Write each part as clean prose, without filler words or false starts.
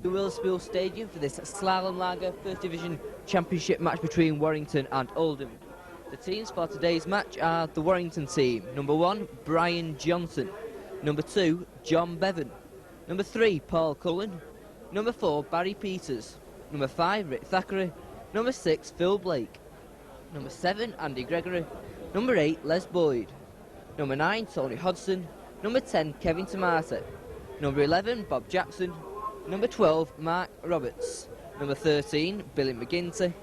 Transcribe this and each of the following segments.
The Willspool Stadium for this Slalom Lager First Division Championship match between Warrington and Oldham. The teams for today's match are the Warrington team. Number 1, Brian Johnson. Number 2, John Bevan. Number 3, Paul Cullen. Number 4, Barry Peters. Number 5, Rick Thackeray. Number 6, Phil Blake. Number 7, Andy Gregory. Number 8, Les Boyd. Number 9, Tony Hodgson. Number 10, Kevin Tomate. Number 11, Bob Jackson. Number 12, Mark Roberts. Number 13, Billy McGinty.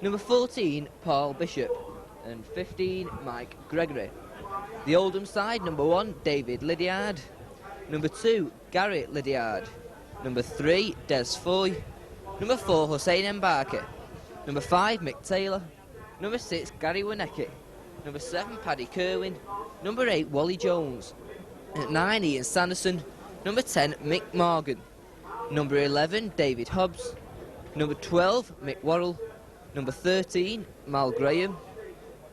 Number 14, Paul Bishop. And 15, Mike Gregory. The Oldham side, number 1, David Lydiard. Number 2, Gary Lydiard. Number 3, Des Foy. Number 4, Hussein Mbarke. Number 5, Mick Taylor. Number 6, Gary Winecki. Number 7, Paddy Kerwin. Number 8, Wally Jones. At 9, Ian Sanderson. Number 10, Mick Morgan. Number 11, David Hobbs. Number 12, Mick Worrell. Number 13, Mal Graham.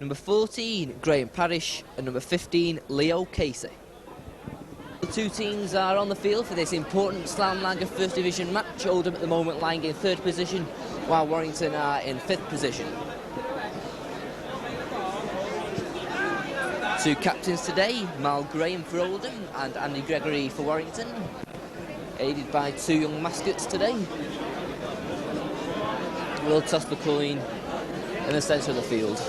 Number 14, Graham Parrish. And number 15, Leo Casey. The two teams are on the field for this important Slalom Lager First Division match. Oldham at the moment lying in 3rd position, while Warrington are in 5th position. Two captains today, Mal Graham for Oldham and Andy Gregory for Warrington, aided by 2 young mascots today. We'll toss the coin in the centre of the field.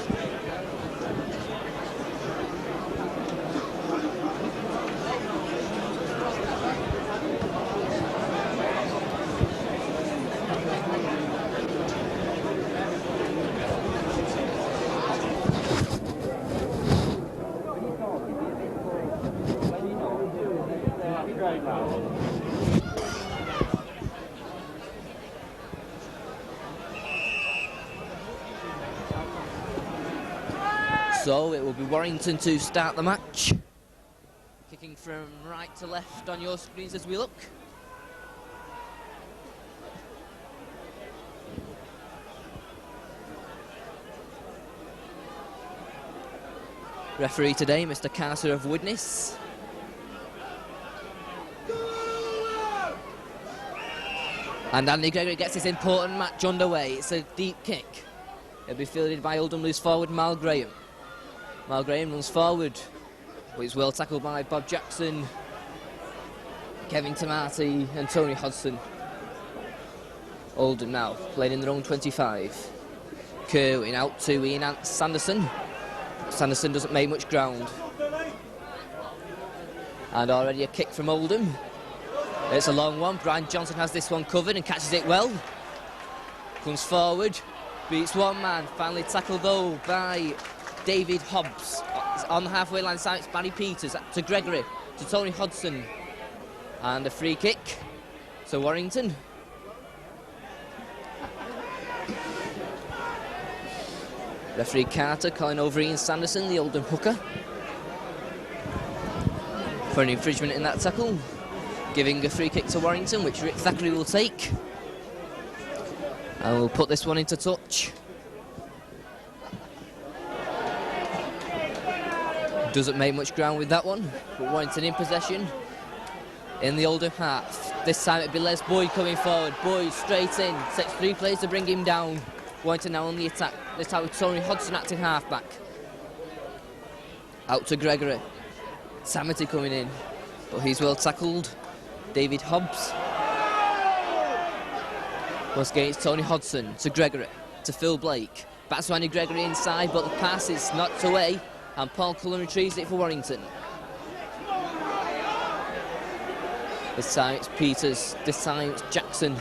So it will be Warrington to start the match. Kicking from right to left on your screens as we look. Referee today, Mr. Carter of Widnes. And Andy Gregory gets this important match underway. It's a deep kick. It'll be fielded by Oldham loose forward Mal Graham. Mal Graham runs forward, but he's well tackled by Bob Jackson, Kevin Tomate and Tony Hodgson. Oldham now playing in their own 25. Kerwin out to Ian Sanderson. Sanderson doesn't make much ground. And already a kick from Oldham. It's a long one. Brian Johnson has this one covered and catches it well. Comes forward, beats one man, finally tackled though by David Hobbs. On the halfway line side, it's Barry Peters to Gregory, to Tony Hodgson. And a free kick to Warrington. Referee Carter calling over Ian Sanderson, the Oldham hooker, for an infringement in that tackle, giving a free kick to Warrington, which Rick Thackeray will take. And we'll put this one into touch. Doesn't make much ground with that one, but Warrington in possession in the Oldham half. This time it'll be Les Boyd coming forward. Boyd straight in, takes 3 players to bring him down. Warrington now on the attack. This time with Tony Hodgson acting half-back. Out to Gregory. Samity coming in, but he's well tackled. David Hobbs. Once again it's Tony Hodgson to Gregory, to Phil Blake. Back to Andy Gregory inside, but the pass is knocked away. And Paul Cullen retrieves it for Warrington. This time it's Peters, this time it's Jackson.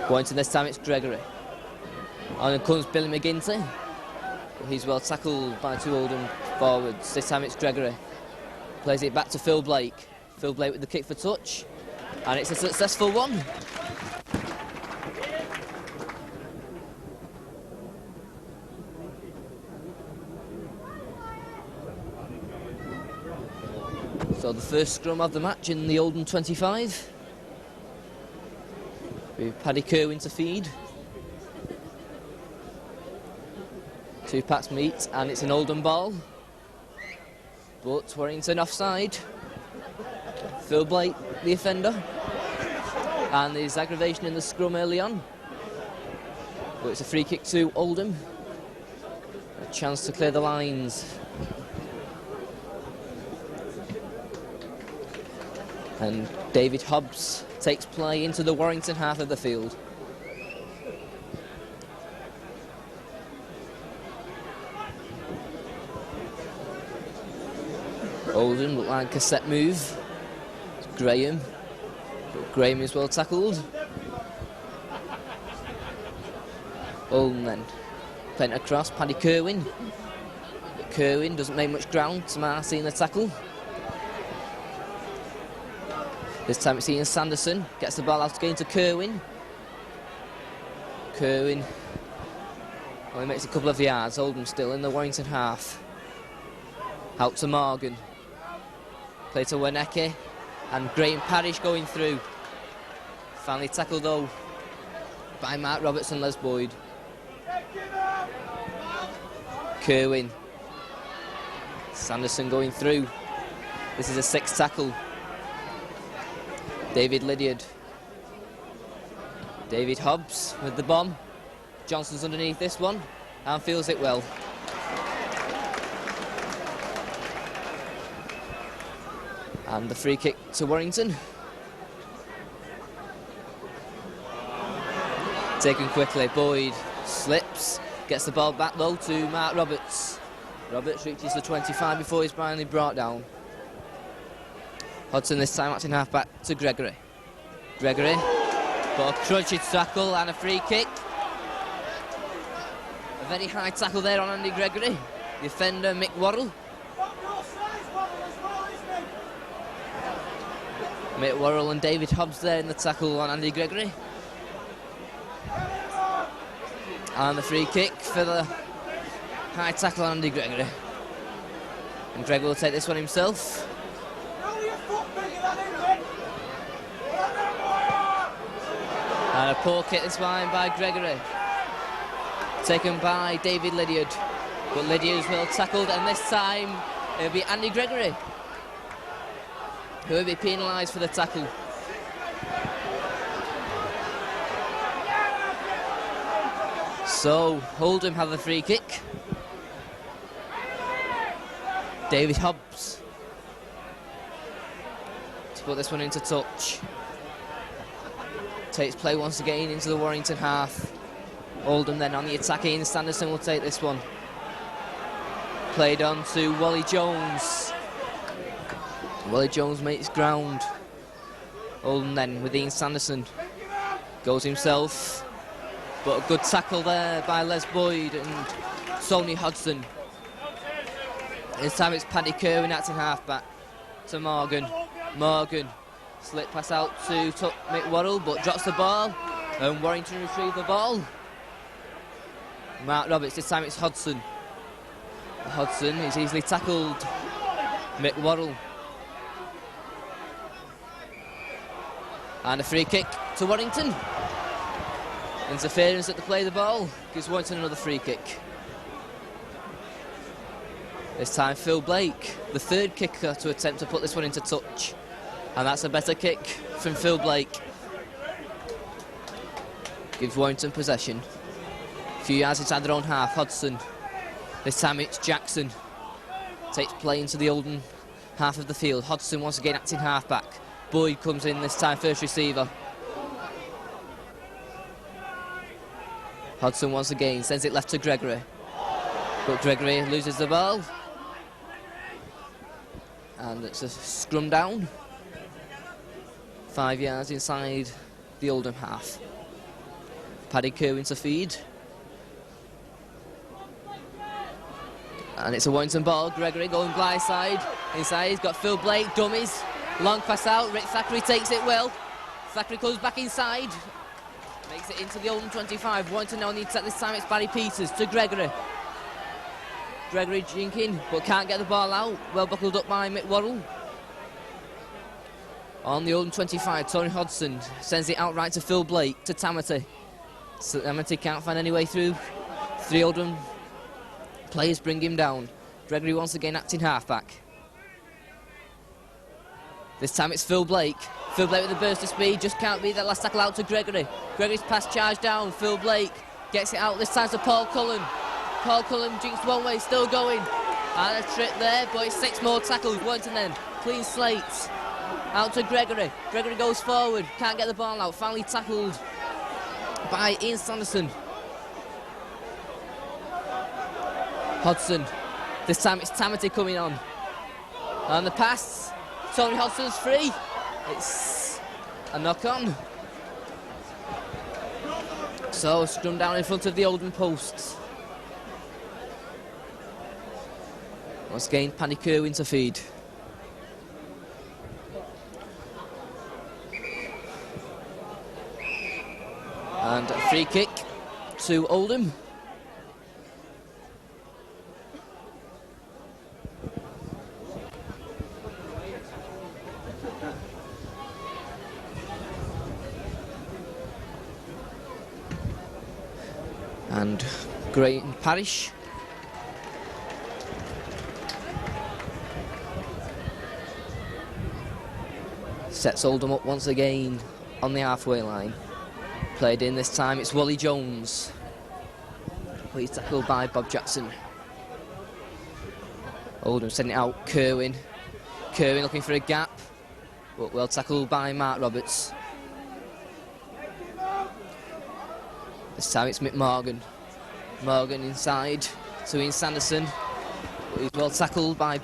Warrington, this time it's Gregory. On comes Billy McGinty. He's well tackled by 2 Oldham forwards. This time it's Gregory. Plays it back to Phil Blake. Phil Blake with the kick for touch. And it's a successful one. So the first scrum of the match in the Oldham 25. With Paddy Kerwin to feed. 2 packs meet, and it's an Oldham ball. But Warrington offside. Phil Blake, the offender. And there's aggravation in the scrum early on. But it's a free kick to Oldham. A chance to clear the lines. And David Hobbs takes play into the Warrington half of the field. Oldham look like a set move. It's Graham. But Graham is well tackled. Oldham then playing across, Paddy Kerwin. But Kerwin doesn't make much ground to Marcy in the tackle. This time it's Ian Sanderson, gets the ball out again to Kerwin. Kerwin only makes a couple of yards. Oldham still in the Warrington half. Out to Morgan. Play to Waneke. And Graham Parrish going through. Finally tackled though by Mark Roberts and Les Boyd. Kerwin. Sanderson going through. This is a sixth tackle. David Lydiard. David Hobbs with the bomb. Johnson's underneath this one and feels it well. And the free kick to Warrington. Taken quickly, Boyd slips, gets the ball back though to Mark Roberts. Roberts reaches the 25 before he's finally brought down. Hodson this time acting half back to Gregory. Gregory, but a crunchy tackle and a free kick. A very high tackle there on Andy Gregory. The offender Mick Worrell. Mick Worrell and David Hobbs there in the tackle on Andy Gregory. And the free kick for the high tackle on Andy Gregory. And Greg will take this one himself. And a poor kick this time by Gregory. Taken by David Lydiard. But Lydiard's well tackled, and this time it'll be Andy Gregory who will be penalised for the tackle. So Oldham have the free kick. David Hobbs to put this one into touch. Takes play once again into the Warrington half. Oldham then on the attack. Ian Sanderson will take this one. Played on to Wally Jones. Wally Jones makes ground. Oldham then with Ian Sanderson. Goes himself. But a good tackle there by Les Boyd and Sonny Hodson. This time it's Paddy Kerwin acting half-back to Morgan. Morgan, slip pass out to Mick Worrell, but drops the ball, and Warrington retrieve the ball. Mark Roberts, this time it's Hodson. Hodson is easily tackled. Mick Worrell. And a free kick to Warrington. Interference at the play of the ball gives Warrington another free kick. This time Phil Blake, the third kicker to attempt to put this one into touch. And that's a better kick from Phil Blake. Gives Warrington possession. A few yards inside their own half, Hodson. This time it's Jackson. Takes play into the Oldham half of the field. Hodson once again acting half-back. Boyd comes in this time, first receiver. Hodson once again sends it left to Gregory. But Gregory loses the ball. And it's a scrum down. 5 yards inside the Oldham half. Paddy Kerwin to feed. And it's a Warrington ball. Gregory going blind side. Inside, he's got Phil Blake, dummies. Long pass out. Rick Thackeray takes it well. Thackeray comes back inside. Makes it into the Oldham 25. Warrington now on the attack. This time it's Barry Peters to Gregory. Gregory jinking, but can't get the ball out. Well buckled up by Mick Worrell. On the Oldham 25, Tony Hodson sends it out right to Phil Blake, to Tamati. So Tamati can't find any way through. Three Oldham players bring him down. Gregory once again acting half-back. This time it's Phil Blake. Phil Blake with a burst of speed, just can't beat that last tackle out to Gregory. Gregory's pass charged down, Phil Blake gets it out, this time to Paul Cullen. Paul Cullen jinxed one way, still going. And a trip there, but it's 6 more tackles. Warrington then, clean slate. Out to Gregory. Gregory goes forward, can't get the ball out, finally tackled by Ian Sanderson. Hodgson. This time it's Tamati coming on. And the pass, Tony Hodgson's free. It's a knock-on. So, scrum down in front of the Oldham posts. Once again, Paddy Kerwin to feed. And a free kick to Oldham. And Grayton Parish. Sets Oldham up once again on the halfway line. Played in this time, it's Wally Jones. He's tackled by Bob Jackson. Oldham sending it out, Kerwin. Kerwin looking for a gap, but well tackled by Mark Roberts. This time it's Mick Morgan. Morgan inside to Ian Sanderson. But he's well tackled by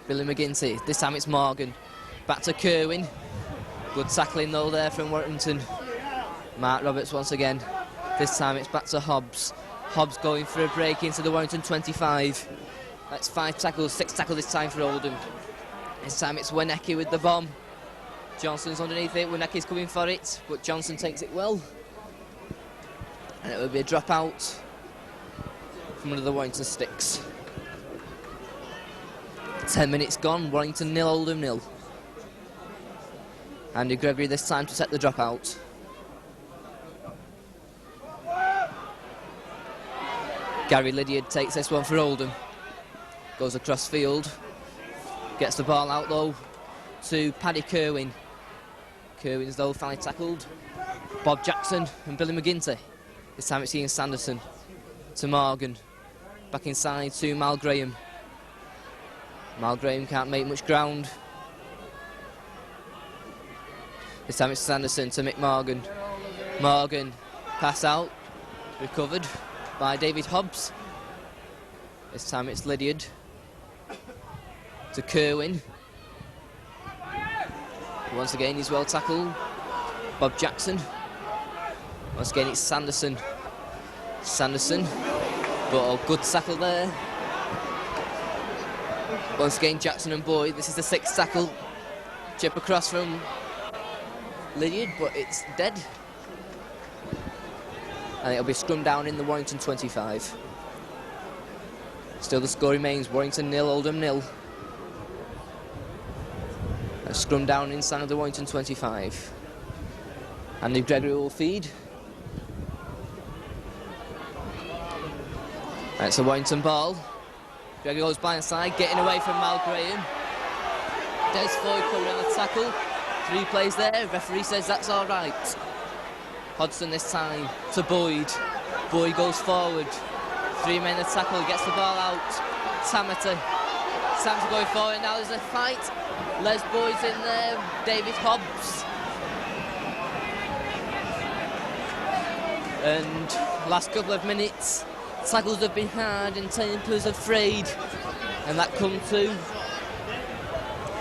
Billy McGinty. This time it's Morgan. Back to Kerwin. Good tackling though there from Warrington. Mark Roberts once again. This time it's back to Hobbs. Hobbs going for a break into the Warrington 25. That's 5 tackles, 6 tackles this time for Oldham. This time it's Wienecke with the bomb. Johnson's underneath it, Wienecke's coming for it, but Johnson takes it well. And it will be a drop out from one of the Warrington sticks. 10 minutes gone, Warrington 0, Oldham 0. Andy Gregory this time to set the drop out. Gary Lydiard takes this one for Oldham. Goes across field. Gets the ball out though to Paddy Kerwin. Kerwin's though finally tackled. Bob Jackson and Billy McGinty. This time it's Ian Sanderson to Morgan. Back inside to Mal Graham. Mal Graham can't make much ground. This time it's Sanderson to Mick Morgan. Morgan, pass out, recovered by David Hobbs. This time it's Lydiard to Kerwin. Once again he's well tackled. Bob Jackson. Once again it's Sanderson. Sanderson, but a good tackle there. Once again Jackson and Boyd. This is the 6th tackle. Chip across from Lydiard, but it's dead. And it'll be scrum down in the Warrington 25. Still the score remains Warrington 0, Oldham 0. A scrum down inside of the Warrington 25. Andy Gregory will feed. That's a Warrington ball. Gregory goes blindside, getting away from Mal Graham. Des Floyd coming on the tackle. 3 plays there, referee says that's all right. Hodgson this time to Boyd. Boyd goes forward. 3 men the tackle, gets the ball out. Tamati. Sam's going forward, now there's a fight. Les Boyd's in there, David Hobbs. And last couple of minutes, tackles have been hard and tempers have frayed. And that come to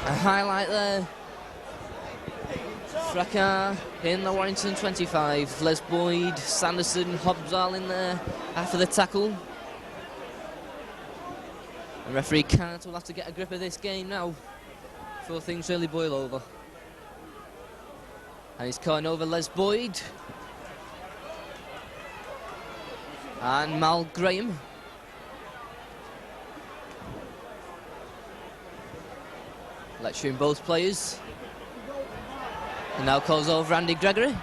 a highlight there. Fracas in the Warrington 25. Les Boyd, Sanderson, Hobbs all in there after the tackle. And referee Cant will have to get a grip of this game now before things really boil over. And he's calling over Les Boyd. And Mal Graham. Lecturing both players. And now calls over Andy Gregory.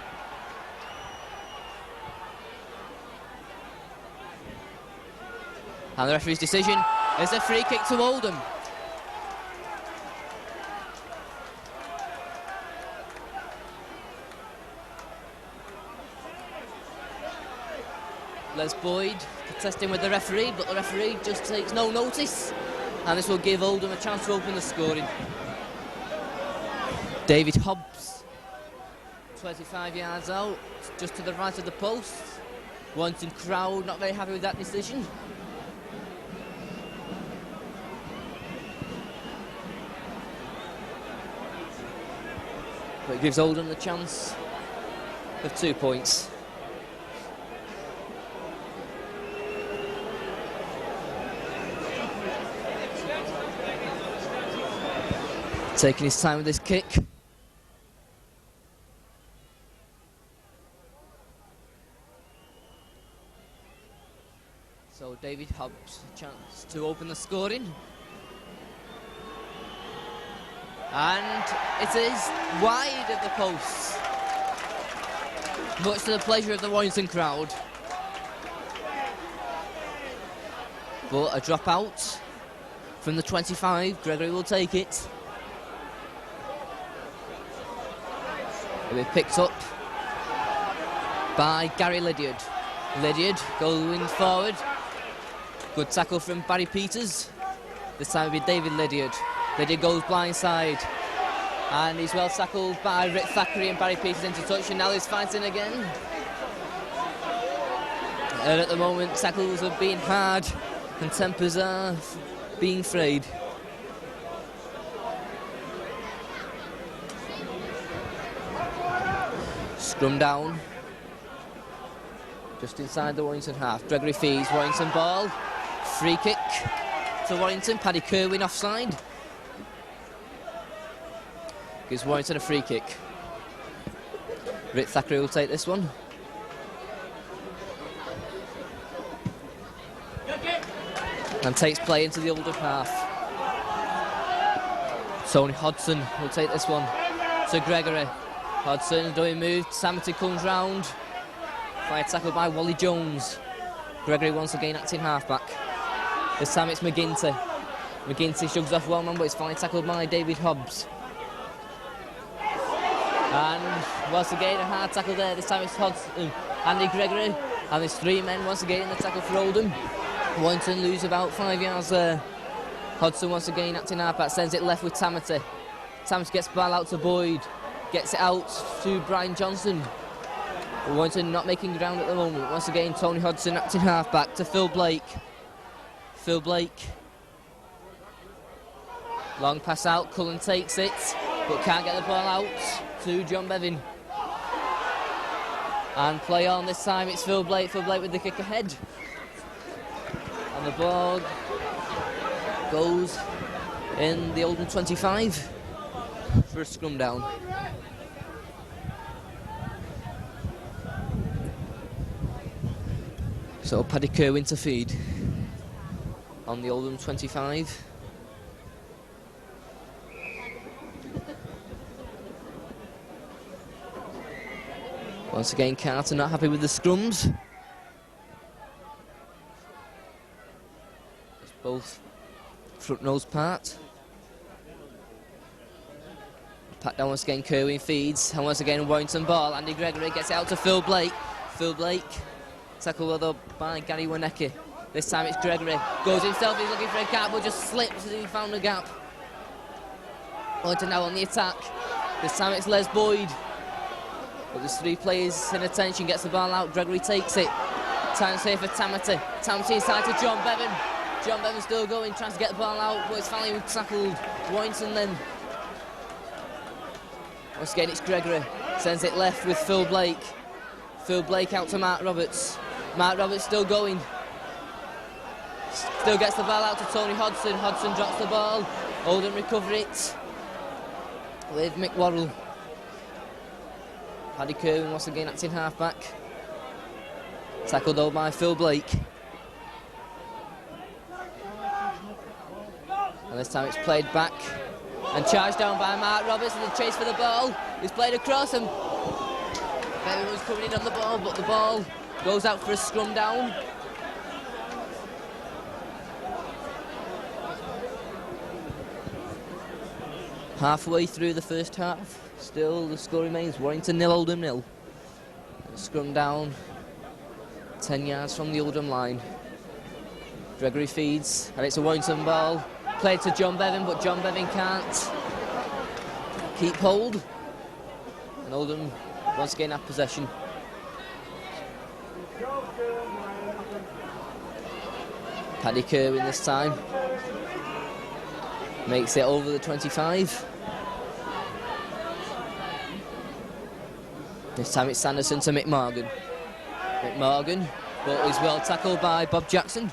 And the referee's decision is a free kick to Oldham. Les Boyd contesting with the referee, but the referee just takes no notice, and this will give Oldham a chance to open the scoring. David Hobbs, 25 yards out, just to the right of the post. Warrington crowd not very happy with that decision. But it gives Oldham the chance of 2 points. Taking his time with this kick. So David Hobbs, a chance to open the scoring. And it is wide of the posts, much to the pleasure of the Warrington crowd. But a drop out from the 25, Gregory will take it. It'll be picked up by Gary Lydiard. Lydiard going forward. Good tackle from Barry Peters. This time it'll be David Lydiard. Lydiard goes blindside. And he's well tackled by Rick Thackeray and Barry Peters into touch. And now he's fighting again. And at the moment, tackles are being hard and tempers are being frayed. Scrum down. Just inside the Warrington half. Gregory feeds, Warrington ball. Free kick to Warrington. Paddy Kerwin offside. Gives Warrington a free kick. Rick Thackeray will take this one. And takes play into the Oldham half. Tony Hodson will take this one to Gregory. Hodson doing move. Samity comes round. Fire tackle by Wally Jones. Gregory once again acting halfback. This time it's McGinty. McGinty shugs off one man, but it's finally tackled by David Hobbs. And once again a hard tackle there. This time it's Hodson, Andy Gregory, and there's 3 men once again in the tackle for Oldham. Warrington lose about 5 yards there. Hodson once again acting halfback, sends it left with Tamati. Tamati gets the ball out to Boyd, gets it out to Brian Johnson. Warrington not making ground at the moment. Once again Tony Hodson acting halfback to Phil Blake. Phil Blake. Long pass out, Cullen takes it, but can't get the ball out to John Bevan. And play on this time, it's Phil Blake with the kick ahead. And the ball goes in the Oldham 25 for a scrum down. So Paddy Kerwin to feed on the Oldham 25. Once again, Carter not happy with the scrums. It's both front nose part. Pat down once again, Kerwin feeds, and once again Warrington ball. Andy Gregory gets it out to Phil Blake. Phil Blake, tackled up by Gary Winecki. This time it's Gregory. Goes himself, he's looking for a gap, but just slips as he found a gap. Warrington now on the attack. This time it's Les Boyd. But there's 3 players in attention, gets the ball out, Gregory takes it. Time safe for Tamati. Tamati inside to John Bevan. John Bevan still going, trying to get the ball out, but it's finally tackled. Warrington then. Once again it's Gregory. Sends it left with Phil Blake. Phil Blake out to Mark Roberts. Mark Roberts still going. Still gets the ball out to Tony Hodson. Hodson drops the ball. Oldham recover it with Mick Worrell. Paddy Kerwin once again acting halfback. Tackled though by Phil Blake. And this time it's played back and charged down by Mark Roberts in the chase for the ball. He's played across and Bevan was coming in on the ball, but the ball goes out for a scrum down. Halfway through the first half, still the score remains Warrington 0, Oldham 0. Scrum down 10 yards from the Oldham line. Gregory feeds, and it's a Warrington ball. Played to John Bevan, but John Bevan can't keep hold. And Oldham once again have possession. Paddy Kerwin this time. Makes it over the 25. This time it's Sanderson to Mick Morgan. Mick Morgan, but he's well tackled by Bob Jackson.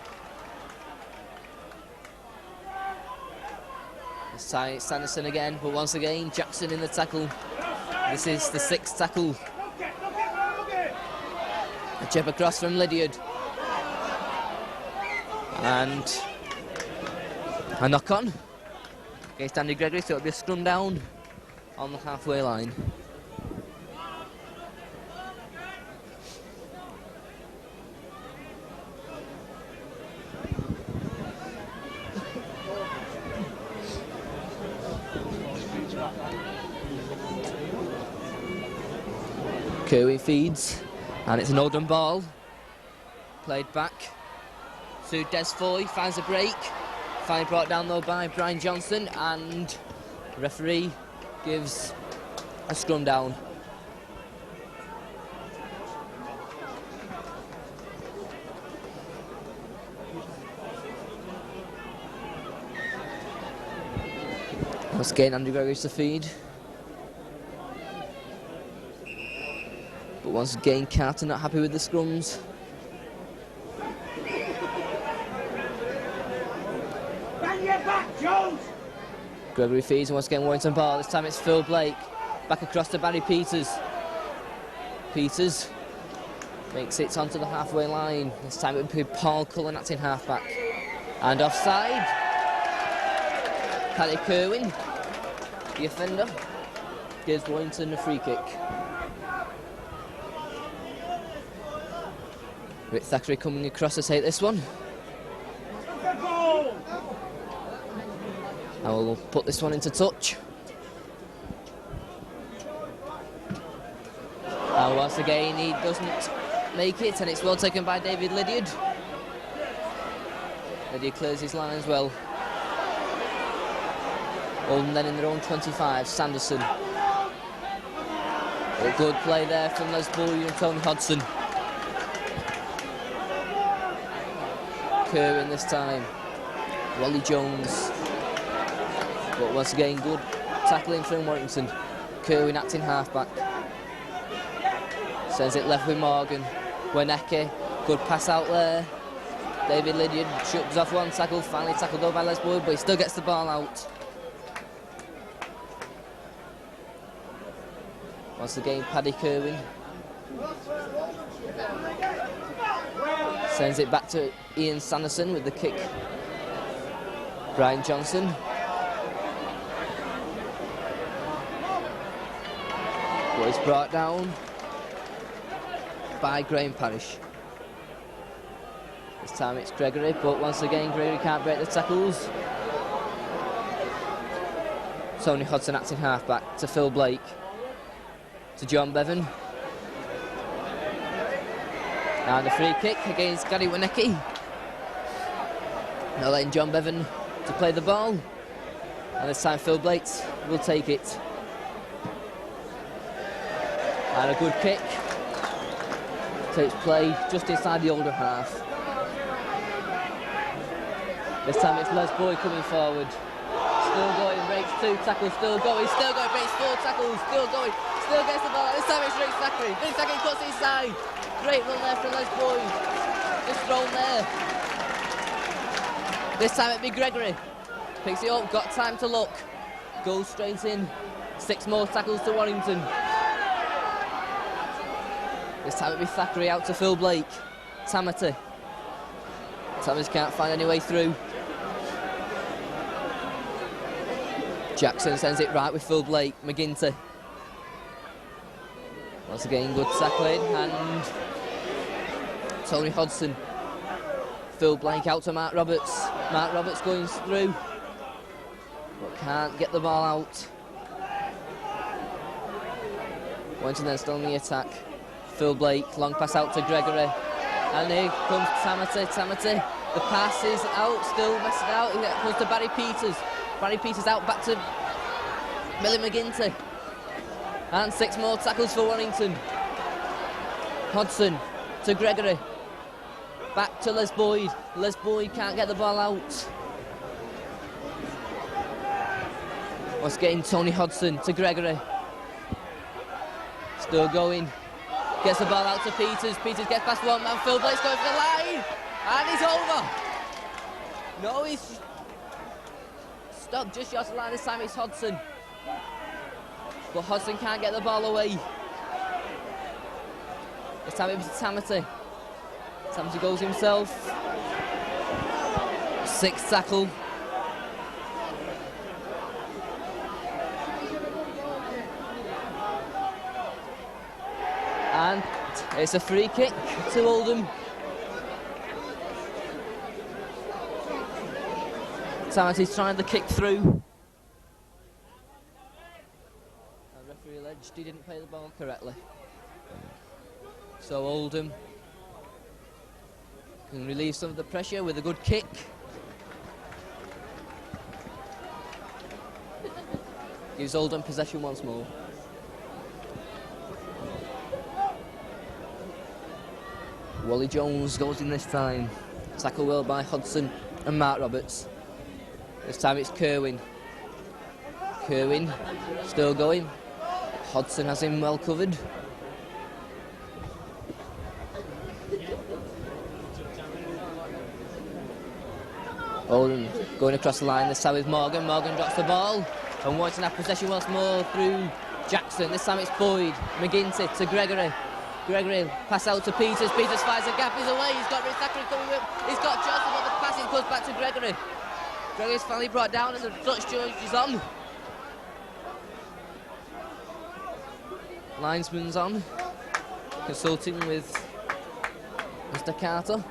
This time it's Sanderson again, but once again Jackson in the tackle. This is the 6th tackle. A jab across from Lydiard. And a knock on against Andy Gregory, so it'll be a scrum down on the halfway line. Kerwin feeds, and it's an Oldham ball. Played back to Des Foy, finds a break. Finally brought down though by Brian Johnson, and the referee gives a scrum down. Once again, Andy Gregory's to feed. But once again, Carter not happy with the scrums. Gregory feeds, and once again Warrington ball. This time it's Phil Blake. Back across to Barry Peters. Peters makes it onto the halfway line. This time it would be Paul Cullen acting halfback. And offside. Paddy Kerwin, the offender, gives Warrington a free kick. Rick Thackeray coming across to take this one. I will put this one into touch. And once again he doesn't make it, and it's well taken by David Lydiard. Lydiard clears his line as well. Oldham then in their own 25, Sanderson. A good play there from Les Bowie and Tony Hodson. Kerwin this time. Wally Jones. But once again, good tackling from Warrington. Kerwin acting halfback. Sends it left with Morgan. Weneke, good pass out there. David Lydiard shuts off one tackle, finally tackled over by Les Boyd, but he still gets the ball out. Once again, Paddy Kerwin. Sends it back to Ian Sanderson with the kick. Brian Johnson. But it's brought down by Graham Parrish. This time it's Gregory, but once again Gregory can't break the tackles. Tony Hodson acting halfback to Phil Blake. To John Bevan. And a free kick against Gary Winecki. Now letting John Bevan to play the ball. And this time Phil Blake will take it. And a good kick. Takes play just inside the older half. This time it's Les Boyd coming forward. Still going, breaks 2 tackles, still going, breaks 4 tackles, still going, still gets the ball. This time it's Rick Thackeray. Rick Thackeray cuts inside. Great run there from Les Boyd. Just thrown there. This time it'll be Gregory. Picks it up, got time to look. Goes straight in. 6 more tackles to Warrington. This time it'll be Thackeray out to Phil Blake. Tamati. Tamati can't find any way through. Jackson sends it right with Phil Blake. McGinty. Once again, good tackling, and Tony Hodson. Phil Blake out to Mark Roberts. Mark Roberts going through, but can't get the ball out. Warrington then still on the attack. Phil Blake, long pass out to Gregory. And here comes Tamati. The pass is out, still messing out. It comes to Barry Peters. Barry Peters out, back to Billy McGinty. And 6 more tackles for Warrington. Hodson to Gregory. Back to Les Boyd. Les Boyd can't get the ball out. What's getting Tony Hodson to Gregory. Still going. Gets the ball out to Peters. Peters gets past one man. Phil Blake's going for the line. And he's over. No, he's stopped just short of the line. This time it's Hodson. But Hodson can't get the ball away. This time it was Tamati. Tamati goes himself. 6th tackle. And it's a free kick to Oldham. Tamati's trying to kick through. The referee alleged he didn't play the ball correctly. So Oldham can relieve some of the pressure with a good kick. Gives Oldham possession once more. Wally Jones goes in this time. Tackle well by Hodson and Mark Roberts. This time it's Kerwin. Kerwin still going. Hodson has him well covered. Oldham going across the line, this time with Morgan. Morgan drops the ball and Warrington have possession once more through Jackson. This time it's Boyd. McGinty to Gregory. Gregory pass out to Peters. Peters fires a gap, he's away. He's got Rick Thackeray coming with. He's got Johnson, but the passing goes back to Gregory. Gregory's finally brought down and the Dutch judge is on. Linesman's on, consulting with Mr. Carter.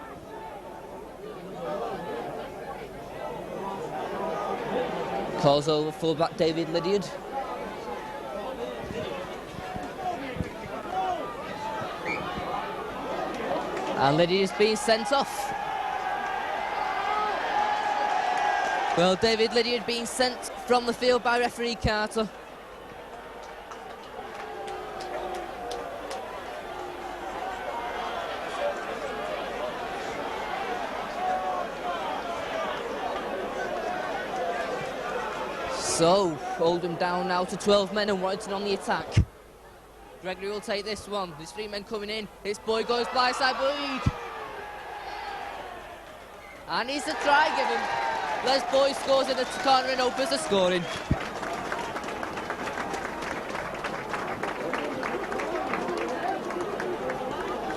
Calls over fullback David Lydiard. And Lydiard's being sent off. Well, David Lydiard being sent from the field by referee Carter. So, Oldham down now to 12 men and Warrington on the attack. Gregory will take this one. There's 3 men coming in. This boy goes blindside Boyd. And he's a try given. Les Boyd scores in the corner and opens the scoring.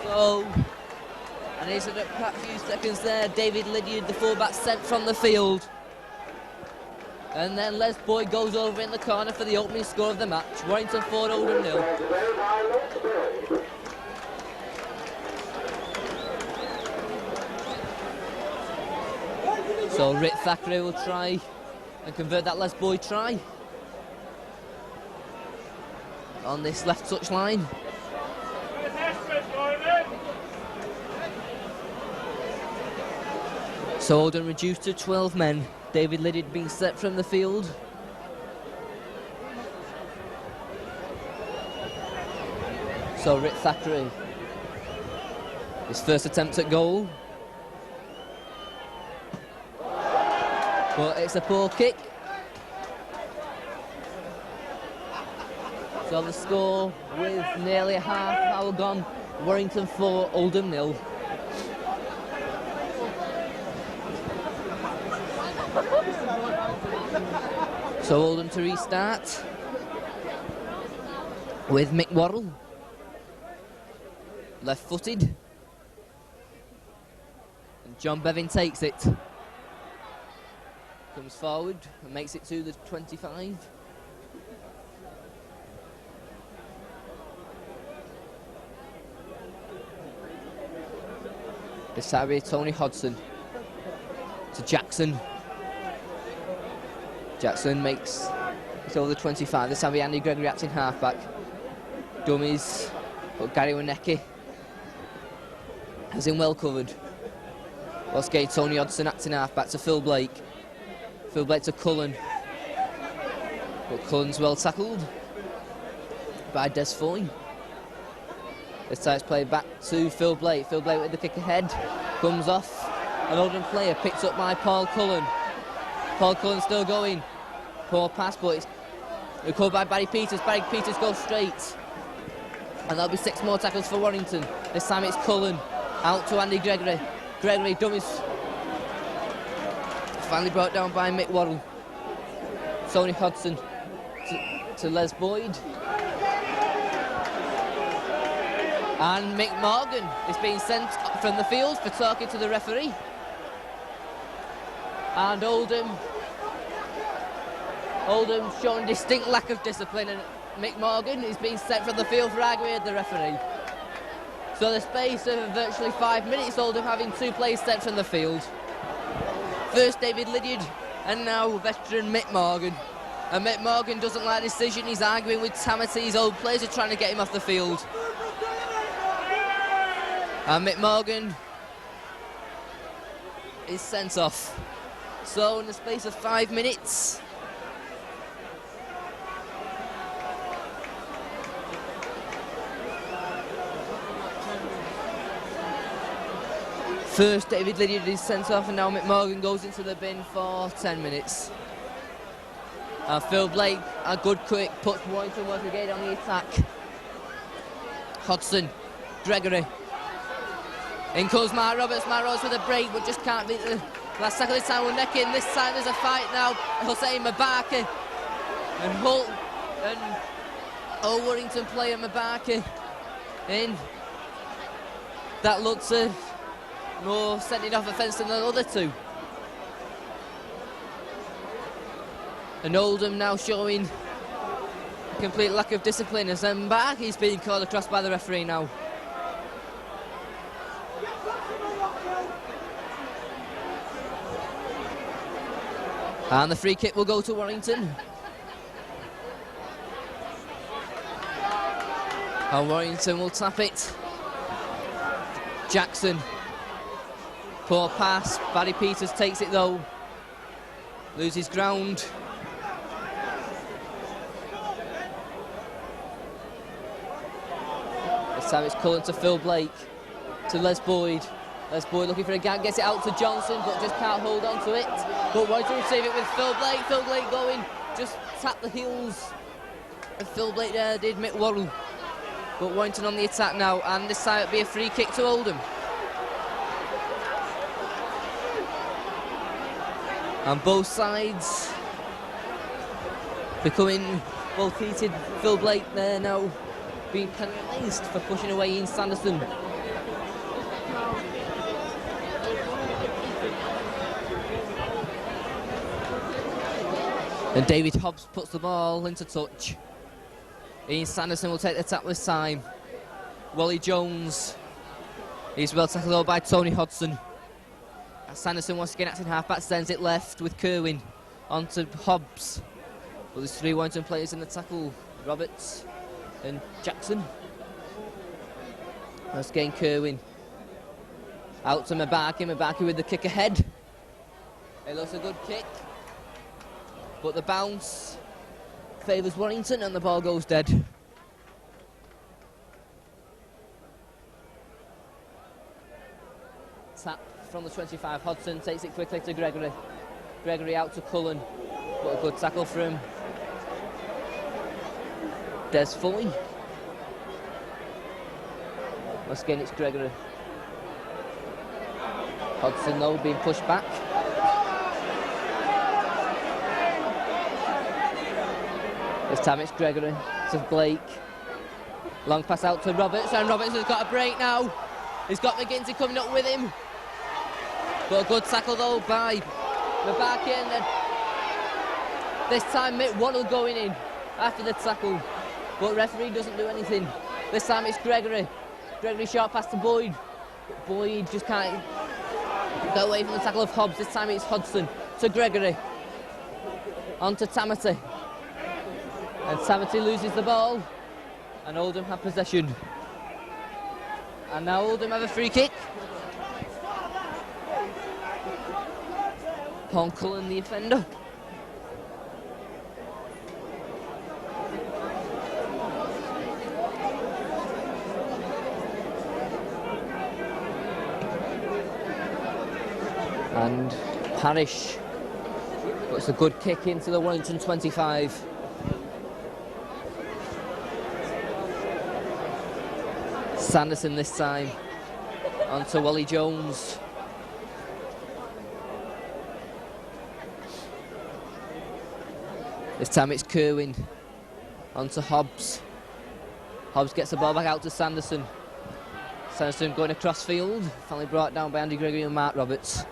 So, and he's at a few seconds there. David Lydiard, the fullback, sent from the field. And then Les Boyd goes over in the corner for the opening score of the match. Warrington 4, Oldham 0. So Rick Thackeray will try and convert that Les Boyd try on this left touch line. So Oldham reduced to 12 men. David Lydiard being set from the field. So Rick Thackeray, his first attempt at goal. But it's a poor kick. So the score with nearly a half hour gone. Warrington 4, Oldham 0. So Oldham to restart with Mick Worrell, left-footed, and John Bevin takes it, comes forward and makes it to the 25. This time Tony Hodson to Jackson. Jackson makes it over the 25. This time Andy Gregory acting halfback. Dummies, but Gary Winecki As in well covered. What's getting Tony Hodgson acting half back to Phil Blake. Phil Blake to Cullen. But Cullen's well tackled by Des Foy. This time it's played back to Phil Blake. Phil Blake with the kick ahead. Comes off. An Oldham player picked up by Paul Cullen. Paul Cullen still going. Poor pass, but it's recovered by Barry Peters. Barry Peters goes straight. And there'll be 6 more tackles for Warrington. This time it's Cullen. Out to Andy Gregory. Gregory dummies. Finally brought down by Mick Waddle. Tony Hodgson to Les Boyd. And Mick Morgan is being sent from the field for talking to the referee. And Oldham showing distinct lack of discipline, and Mick Morgan is being sent from the field for arguing with the referee. So the space of virtually 5 minutes, Oldham having 2 players sent from the field. First David Lydiard, and now veteran Mick Morgan. And Mick Morgan doesn't like the decision. He's arguing with Tamati. His old players are trying to get him off the field. And Mick Morgan is sent off. So in the space of 5 minutes, first David Lydiard is sent off, and now Mick Morgan goes into the bin for 10 minutes. Phil Blake, a good quick, puts Warrington once again on the attack. Hodgson, Gregory. In comes Mark Roberts. Mark Roberts with a break, but just can't beat the last tackle. This time we're necking. This time there's a fight now. Hussein Mabaki and Holt and Old Warrington player Mabaki in. That looks more sending off offence than the other 2. And Oldham now showing complete lack of discipline as Mbaki's being called across by the referee now. And the free kick will go to Warrington. And Warrington will tap it. Jackson. Poor pass. Barry Peters takes it though. Loses ground. This time it's Cullen to Phil Blake. To Les Boyd. Les Boyd looking for a gap, gets it out to Johnson, but just can't hold on to it. But wanting to receive it with Phil Blake. Phil Blake going, just tapped the heels. And Phil Blake there did Mick Waddle. But Warrington on the attack now, and this time it'll be a free kick to Oldham. And both sides becoming both heated. Phil Blake there now being penalised for pushing away Ian Sanderson. And David Hobbs puts the ball into touch. Ian Sanderson will take the tap this time. Wally Jones. He's well tackled by Tony Hodgson. And Sanderson once again acting half-back, sends it left with Kerwin onto Hobbs. But there's 3 Warrington players in the tackle. Roberts and Jackson. Once again Kerwin. Out to Mabaki. Mabaki with the kick ahead. It looks a good kick. But the bounce favours Warrington and the ball goes dead. Tap from the 25. Hodgson takes it quickly to Gregory. Gregory out to Cullen. What a good tackle for him. Des Foy. Once again it's Gregory. Hodgson though being pushed back. This time it's Gregory to Blake. Long pass out to Roberts, and Roberts has got a break now. He's got McGinty coming up with him. But a good tackle though by Mabaki, and then this time Mick Waddle going in after the tackle. But referee doesn't do anything. This time it's Gregory. Gregory short pass to Boyd. But Boyd just can't go away from the tackle of Hobbs. This time it's Hodgson to Gregory. On to Tamati. And Tamati loses the ball, and Oldham have possession. And now Oldham have a free kick. Paul Cullen, the offender. And Parrish puts a good kick into the Warrington 25. Sanderson this time, onto Wally Jones. This time it's Kerwin, onto Hobbs. Hobbs gets the ball back out to Sanderson. Sanderson going across field, finally brought down by Andy Gregory and Mark Roberts.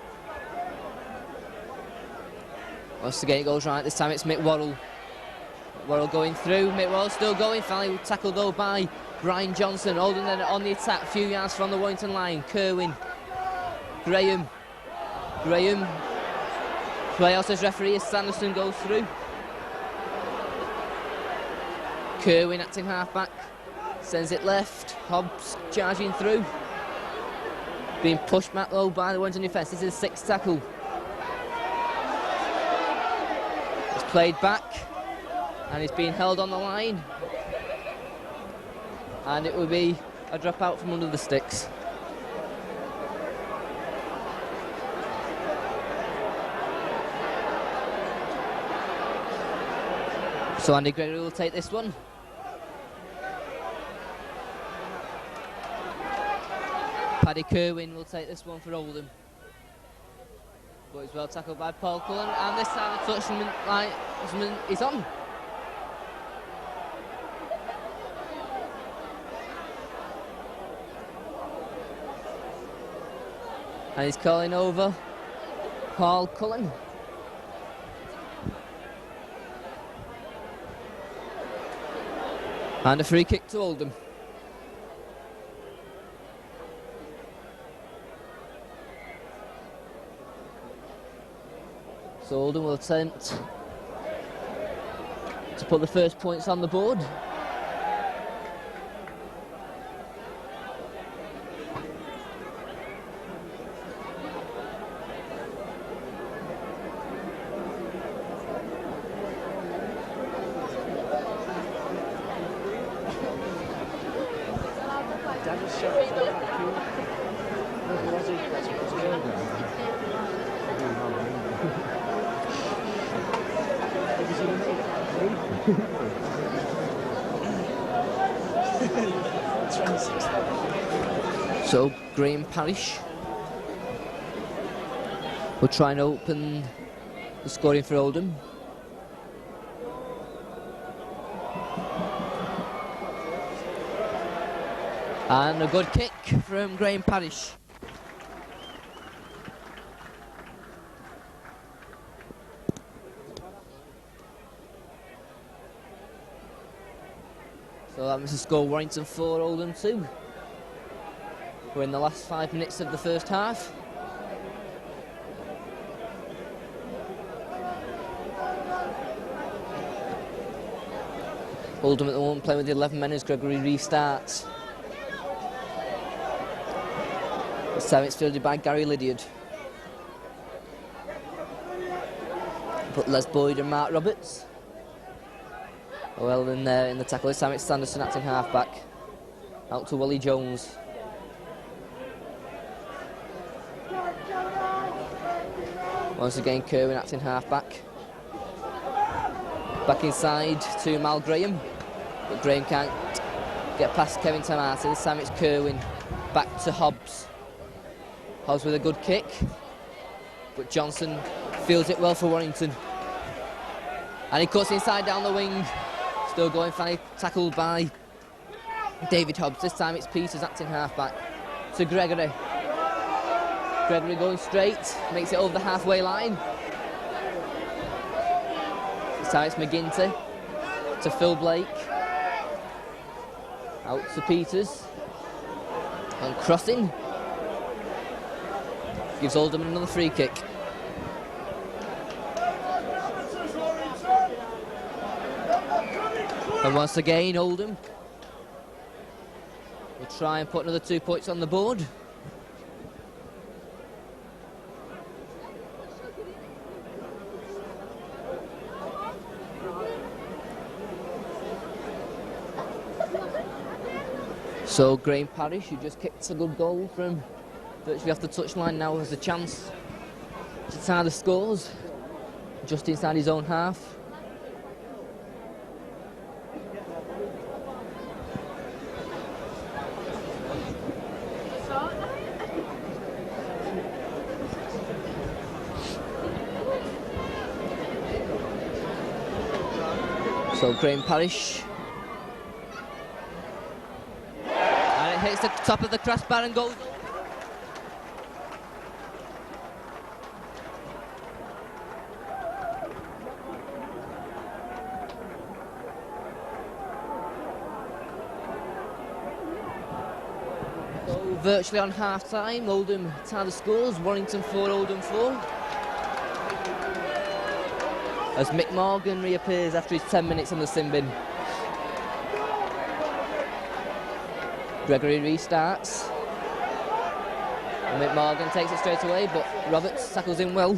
Once again it goes right, this time it's Mick Worrell. Worrell going through, Mick Worrell still going, finally tackled though by Brian Johnson. Oldham then on the attack, a few yards from the Warrington line. Kerwin, Graham, play out as referee as Sanderson goes through. Kerwin acting half-back, sends it left, Hobbs charging through. Being pushed back though by the Warrington defence, this is the 6th tackle. It's played back, and he's being held on the line. And it will be a drop out from under the sticks. So Andy Gregory will take this one. Paddy Kerwin will take this one for Oldham. But it's well tackled by Paul Cullen, and this time the touchman is on. And he's calling over Paul Cullen. And a free kick to Oldham. So Oldham will attempt to put the first points on the board. So Graham Parrish will try and open the scoring for Oldham. And a good kick from Graham Parrish. So that was the score, Warrington 4, Oldham 2. We're in the last 5 minutes of the first half. Oldham at the moment playing with the 11 men as Gregory restarts. This time it's fielded by Gary Lydiard. Put Les Boyd and Mark Roberts. Well in there in the tackle, this time it's Sanderson acting half-back. Out to Wally Jones. Once again Kerwin acting half-back. Back inside to Mal Graham. But Graham can't get past Kevin Tamati. This time it's Kerwin. Back to Hobbs. Hobbs with a good kick. But Johnson fields it well for Warrington. And he cuts inside down the wing. Still going, finally tackled by David Hobbs. This time it's Peters acting half-back to Gregory. Gregory going straight, makes it over the halfway line. This time it's McGinty to Phil Blake. Out to Peters. And crossing. Gives Oldham another free kick. And once again, Oldham will try and put another 2 points on the board. So Graham Parrish, who just kicked a good goal from virtually off the touchline, now has a chance to tie the scores just inside his own half. So Graham Parrish, and it hits the top of the crossbar and goes. So virtually on half time, Oldham tie the scores, Warrington 4, Oldham 4. As Mick Morgan reappears after his 10 minutes in the sin bin. Gregory restarts. And Mick Morgan takes it straight away, but Roberts tackles in well.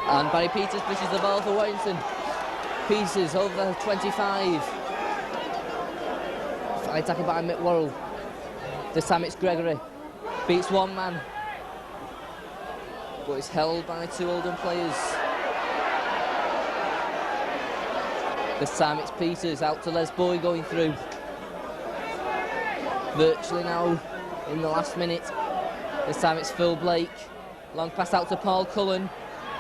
And Barry Peters pushes the ball for Warrington. Peters over 25. Finally tackled by Mick Worrell. This time it's Gregory. Beats one man. But it's held by 2 Oldham players. This time it's Peters out to Les Boy going through. Virtually now in the last minute. This time it's Phil Blake. Long pass out to Paul Cullen.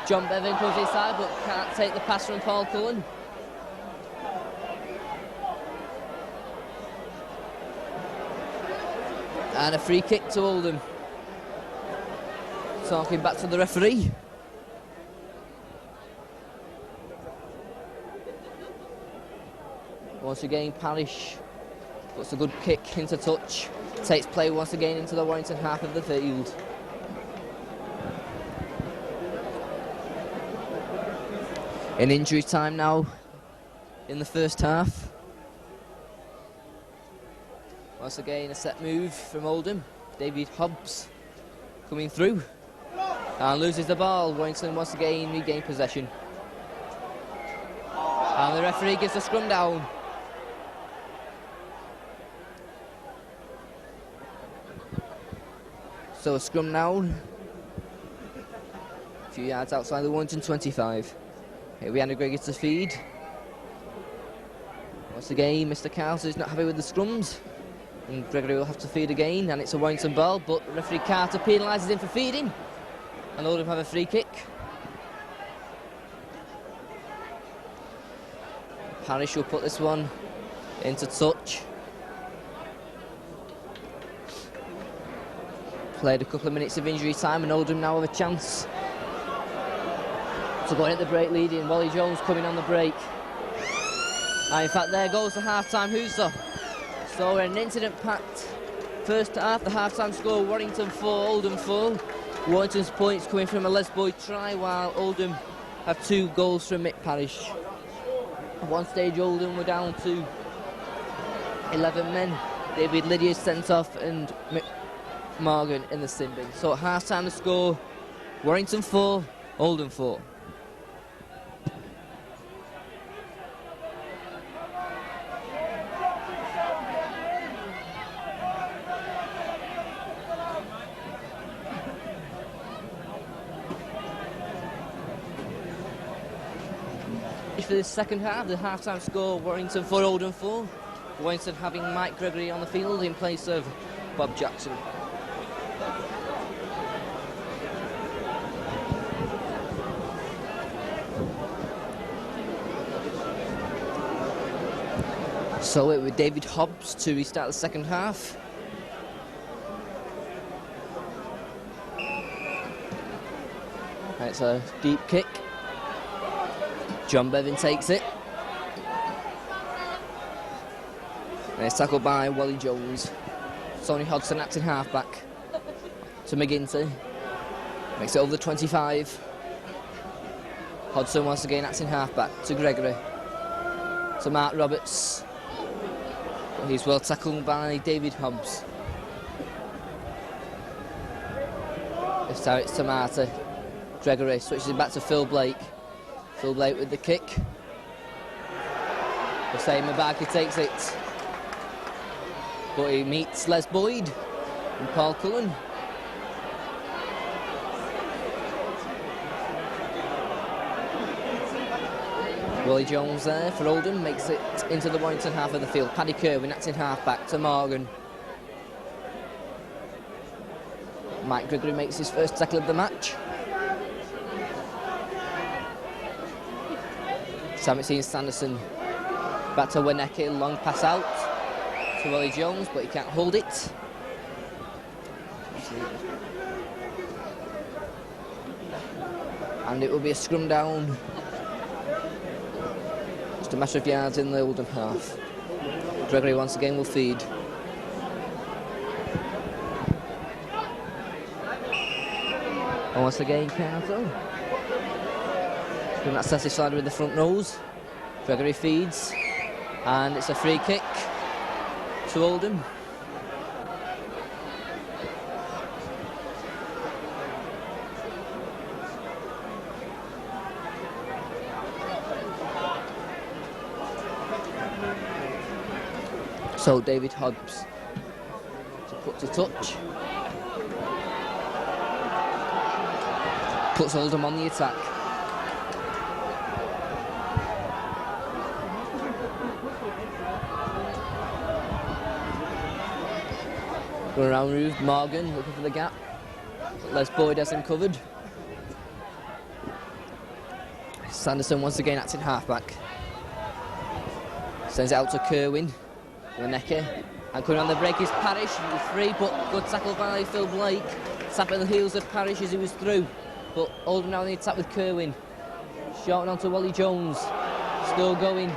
John Bevan comes inside but can't take the pass from Paul Cullen. And a free kick to Oldham. Talking back to the referee. Once again, Parrish puts a good kick into touch. Takes play once again into the Warrington half of the field. In injury time now in the first half. Once again, a set move from Oldham. David Hobbs coming through. And loses the ball. Warrington once again regain possession. And the referee gives a scrum down. So a scrum down. A few yards outside the Warrington 25. Here we Andy Gregor to feed. Once again, Mr. Carter is not happy with the scrums. And Gregory will have to feed again, and it's a Warrington ball, but referee Carter penalises him for feeding. And Oldham have a free kick. Parrish will put this one into touch. Played a couple of minutes of injury time, and Oldham now have a chance to go in at the break leading. Wally Jones coming on the break. And in fact, there goes the half-time whoosah. So we're an incident-packed first half. The half-time score, Warrington 4, Oldham 4. Warrington's points coming from a Les Boyd try, while Oldham have 2 goals from Mick Parrish. At one stage, Oldham were down to 11 men. David Lydiard sent off and Mick Morgan in the sin bin. So at half-time the score, Warrington 4, Oldham 4. For the second half, the half-time score, Warrington 4, Oldham 4. Warrington having Mike Gregory on the field in place of Bob Jackson. So it with David Hobbs to restart the second half. And it's a deep kick. John Bevan takes it. And it's tackled by Wally Jones. Tony Hodgson acting half-back to McGinty. Makes it over the 25. Hodgson once again acting half-back to Gregory. to Mark Roberts. He's well tackled by David Hobbs. This time it's to Marta. Gregory switches it back to Phil Blake. Phil Blake with the kick. Hussein Mabaki takes it. But he meets Les Boyd and Paul Cullen. Willie Jones there for Oldham, makes it into the Warrington half of the field. Paddy Kerwin acting half-back to Morgan. Mike Gregory makes his first tackle of the match. Samit Sanderson back to Winnecke, long pass out to Willie Jones, but he can't hold it. And it will be a scrum down. Just a matter of yards in the Oldham half. Gregory once again will feed. And once again, Carter. From that sassy side with the front nose. Gregory feeds. And it's a free kick to Oldham. So David Hobbs to put to touch. Puts Oldham on the attack. Going around Ruth, Morgan looking for the gap. But Les Boyd has him covered. Sanderson once again acting halfback. Sends it out to Kerwin. Winnecke, and coming on the break is Parrish, he was free, but good tackle by Phil Blake. Tapping the heels of Parrish as he was through, but Oldham now in the attack with Kerwin. Shorting on to Wally Jones, still going.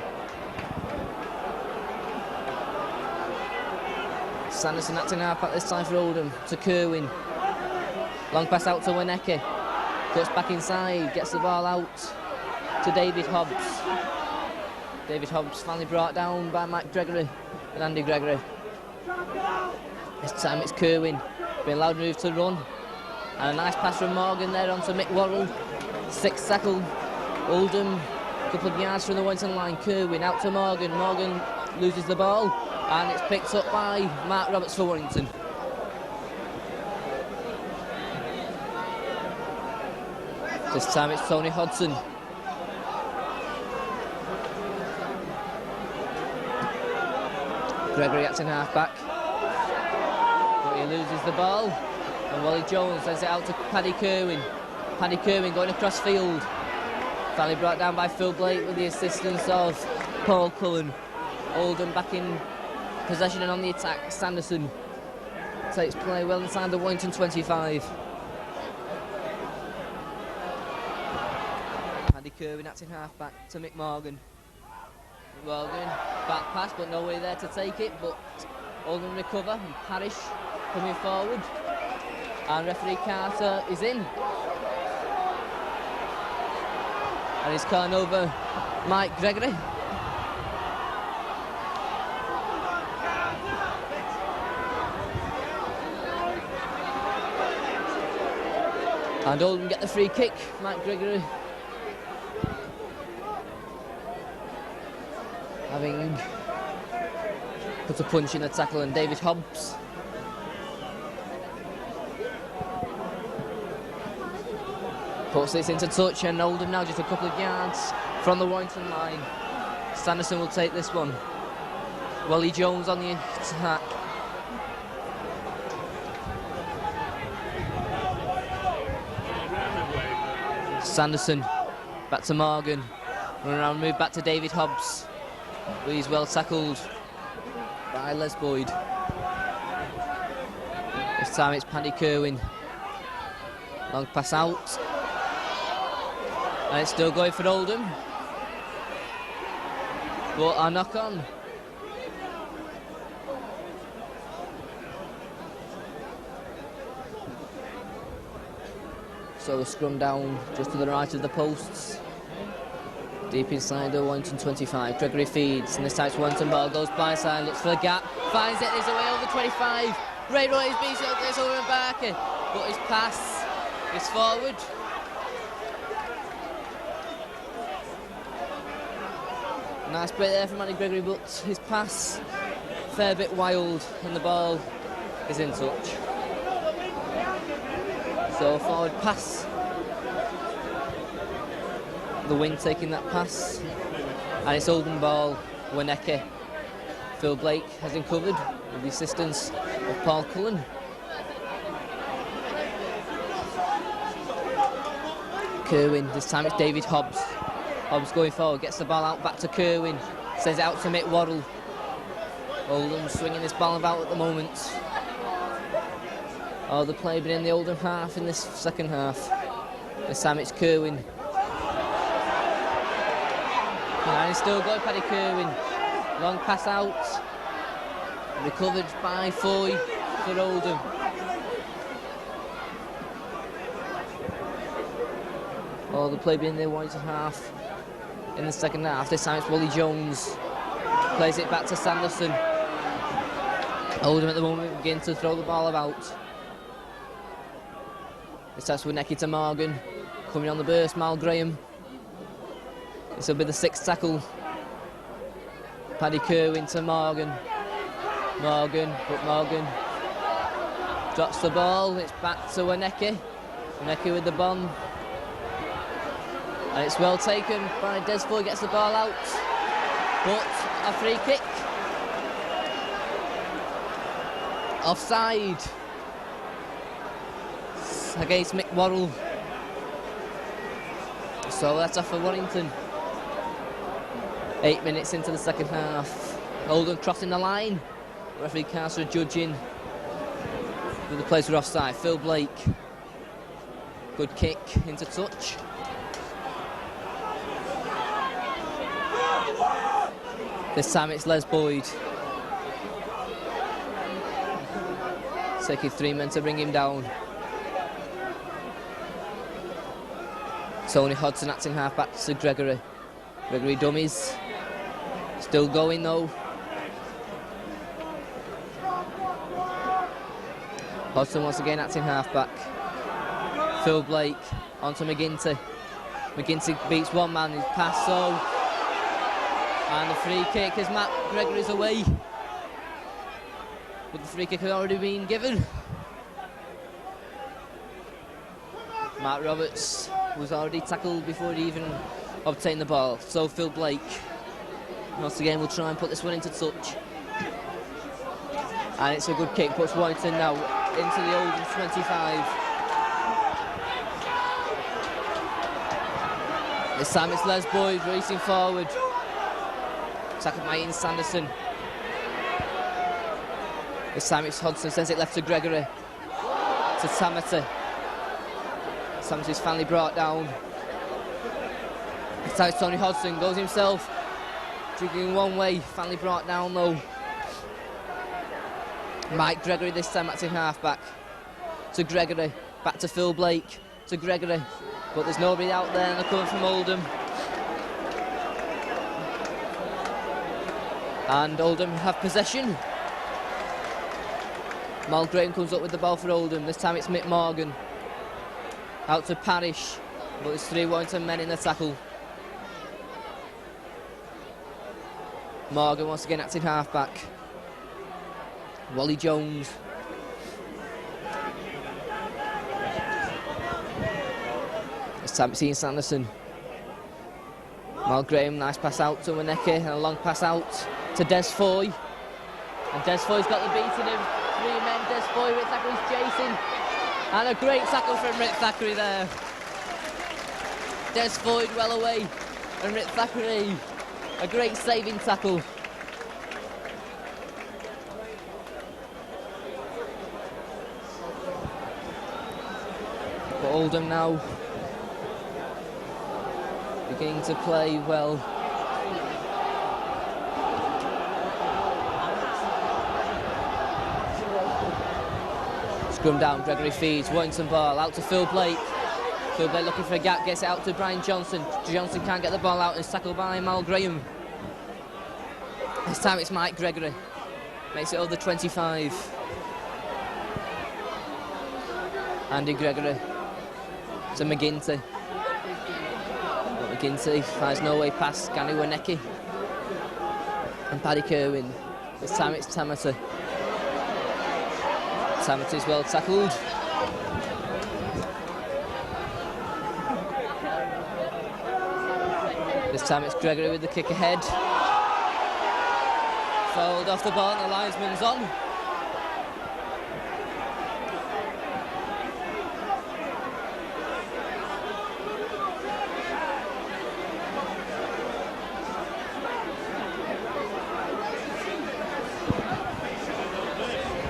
Sanderson acting half-back this time for Oldham, to Kerwin. Long pass out to Winnecke, cuts back inside, gets the ball out to David Hobbs. David Hobbs finally brought down by Mike Gregory and Andy Gregory. This time it's Kerwin, being loud move to run. And a nice pass from Morgan there onto Mick Worrell. 6th tackle, Oldham, a couple of yards from the Warrington line. Kerwin out to Morgan, Morgan loses the ball and it's picked up by Mark Roberts for Warrington. This time it's Tony Hodson. Gregory acting half-back, but he loses the ball, and Wally Jones sends it out to Paddy Kerwin. Paddy Kerwin going across field, finally brought down by Phil Blake with the assistance of Paul Cullen. Oldham back in possession and on the attack. Sanderson takes play well inside the Warrington 25. Paddy Kerwin acting half-back to Mick Morgan. Morgan, back pass, but no way there to take it, but Oldham recover, and Parrish coming forward, and referee Carter is in. And he's calling over Mike Gregory. And Oldham get the free kick. Mike Gregory having put a punch in the tackle, and David Hobbs puts this into touch, and Oldham now just a couple of yards from the Warrington line. Sanderson will take this one. Wally Jones on the attack. Sanderson back to Morgan. Run around, move back to David Hobbs. He's well tackled by Les Boyd. This time it's Paddy Kerwin. Long pass out. And it's still going for Oldham. But a knock on. So a scrum down just to the right of the posts. Deep inside the Warrington 25. Gregory feeds, and this time's Warrington ball goes blindside, looks for the gap, finds it, there's a way over 25. Great run, he's beat up, there's over and Barker, but his pass is forward. Nice break there from Andy Gregory, but his pass a fair bit wild, and the ball is in touch. So forward pass. The wing taking that pass, and it's Oldham ball. Winneke. Phil Blake has him covered with the assistance of Paul Cullen. Kerwin, this time it's David Hobbs. Hobbs going forward, gets the ball out back to Kerwin, sends it out to Mick Waddle. Oldham swinging this ball about at the moment. Oh, the play been in the Oldham half in this second half. This time it's Kerwin. And he's still got Paddy Kerwin. Long pass out. Recovered by Foy for Oldham. Oh, the play being there, Warrington half in the second half. This time it's Wally Jones. Plays it back to Sanderson. Oldham at the moment begin to throw the ball about. This time's Winneke to Morgan. Coming on the burst, Mal Graham. This will be the sixth tackle. Paddy Kerwin to Morgan. Morgan drops the ball. It's back to Winneke. Winneke with the bomb. And it's well taken. Brian Desfoy gets the ball out. But a free kick. Offside. Against Mick Waddle. So that's off for Warrington. 8 minutes into the second half. Oldham crossing the line. Referee Carter judging. But the players were offside. Phil Blake. Good kick into touch. This time it's Les Boyd. Taking 3 men to bring him down. Tony Hodson acting half back to Gregory. Gregory dummies. Still going though. Hodson once again acting half back. Phil Blake onto McGinty. McGinty beats one man, his pass so. And the free kick as Matt Gregory's away. But the free kick had already been given. Matt Roberts was already tackled before he even obtained the ball. So Phil Blake once again will try and put this one into touch. And it's a good kick, puts Warrington now into the Oldham 25. This time it's Les Boyd racing forward. Tackled by Ian Sanderson. This time it's Hodson, sends it left to Gregory. To Tamati. Tamati's finally brought down. This time it's Tony Hodson, goes himself. Jigging one way, finally brought down though. Mike Gregory this time acting half back. To Gregory, back to Phil Blake. To Gregory, but there's nobody out there and they're coming from Oldham. And Oldham have possession. Mal Graham comes up with the ball for Oldham. This time it's Mick Morgan. Out to Parish, but there's 3 Warrington men in the tackle. Morgan once again acting half back. Wally Jones. This time it's Ian Sanderson. Mal Graham, nice pass out to Winneke and a long pass out to Des Foy. And Des Foy's got the beat in him. 3 men, Des Foy, Rick Thackeray's chasing. And a great tackle from Rick Thackeray there. Des Foy well away. And Rick Thackeray, a great saving tackle. But Oldham now beginning to play well. Scrum down, Gregory feeds, Warrington ball, out to Phil Blake. They're looking for a gap, gets it out to Brian Johnson. Johnson can't get the ball out and is tackled by Mal Graham. This time it's Mike Gregory. Makes it over 25. Andy Gregory to McGinty. But McGinty finds no way past Gani Wanecki. And Paddy Kerwin. This time it's Tamata. Tamata's well tackled. This time it's Gregory with the kick ahead. Fouled off the ball and the linesman's on.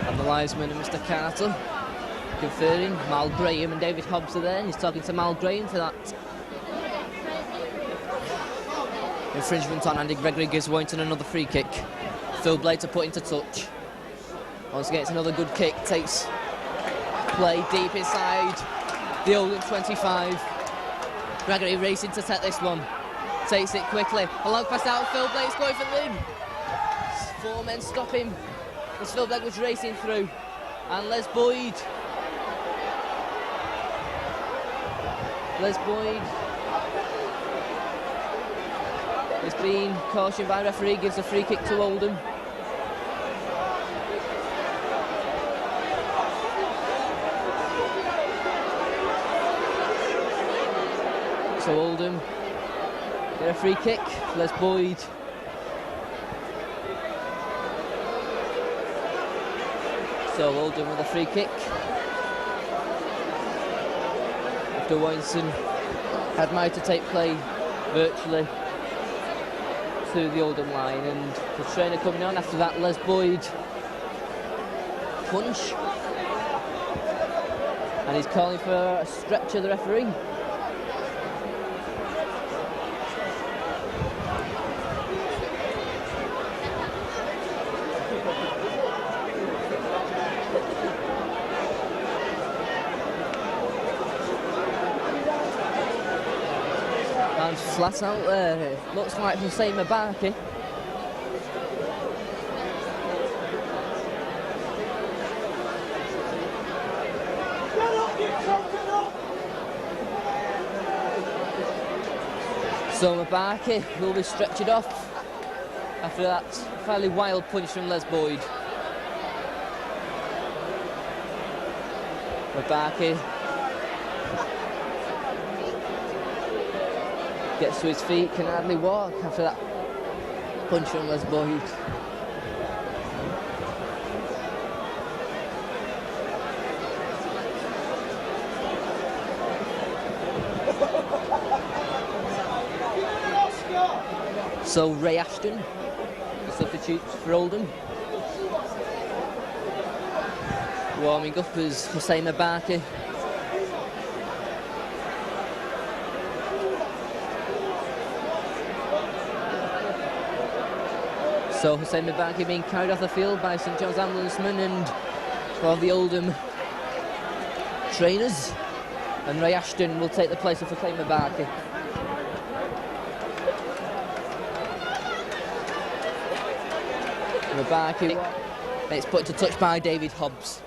And the linesman and Mr. Carter conferring. Mal Graham and David Hobbs are there, and he's talking to Mal Graham for that. Infringement on Andy Gregory gives Warrington another free kick. Phil Blade to put into touch. Once again, it's another good kick. Takes play deep inside the Oldham 25. Gregory racing to set this one. Takes it quickly. A long pass out. Phil Blade's going for the win. 4 men stop him as Phil Blade was racing through. And Les Boyd. Is being cautioned by referee, gives a free kick to Oldham. So Oldham get a free kick. Les Boyd. So Oldham with a free kick. After Warrington had managed to take play virtually to the Oldham line, and the trainer coming on after that. Les Boyd punch, and he's calling for a stretch of the referee. And flat out there, it looks like Hussein Mabaki. So Mabaki will be stretched off after that fairly wild punch from Les Boyd. Mabaki gets to his feet, can hardly walk after that punch from Les Boyd. So Ray Ashton, the substitute for Oldham. Warming up is Hussein Mabaki. So Hussein Mabaki being carried off the field by St John's ambulancemen and 12 the Oldham trainers. And Ray Ashton will take the place of Hussein Mabaki. Mabaki, it's put to touch by David Hobbs.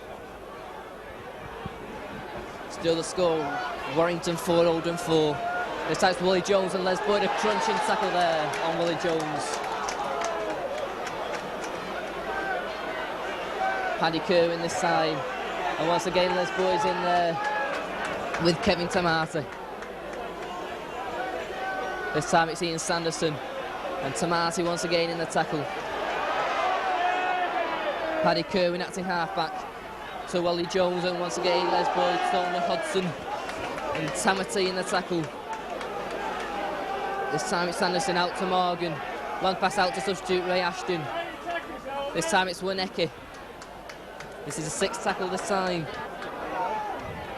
Still the score, Warrington 4, Oldham 4. This time's Willie Jones and Les Boyd, a crunching tackle there on Willie Jones. Paddy Kerwin this time, and once again Les Boyd's in there with Kevin Tamati. This time it's Ian Sanderson, and Tamati once again in the tackle. Paddy Kerwin acting half-back to Willie Jones, and once again Les Boyd, Tony Hodson and Tamati in the tackle. This time it's Sanderson out to Morgan. Long pass out to substitute Ray Ashton. This time it's Wanecki. This is a sixth tackle this time.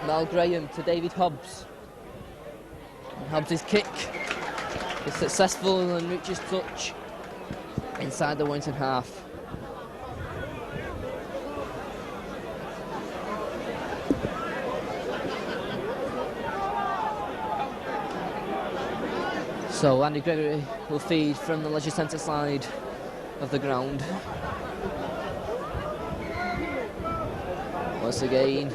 Mal Graham to David Hobbs. And Hobbs' kick is successful and reaches touch inside the Warrington half. So Andy Gregory will feed from the leisure centre side of the ground. Once again,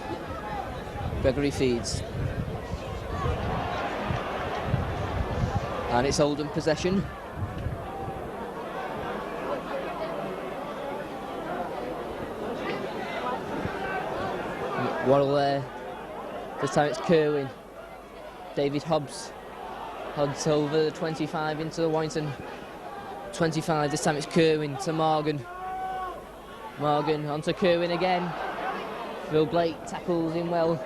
Gregory feeds. And it's Oldham possession. Worrell there. This time it's Kerwin. David Hobbs. Hobbs over the 25 into the Warrington 25. This time it's Kerwin to Morgan. Morgan onto Kerwin again. Phil Blake tackles him well.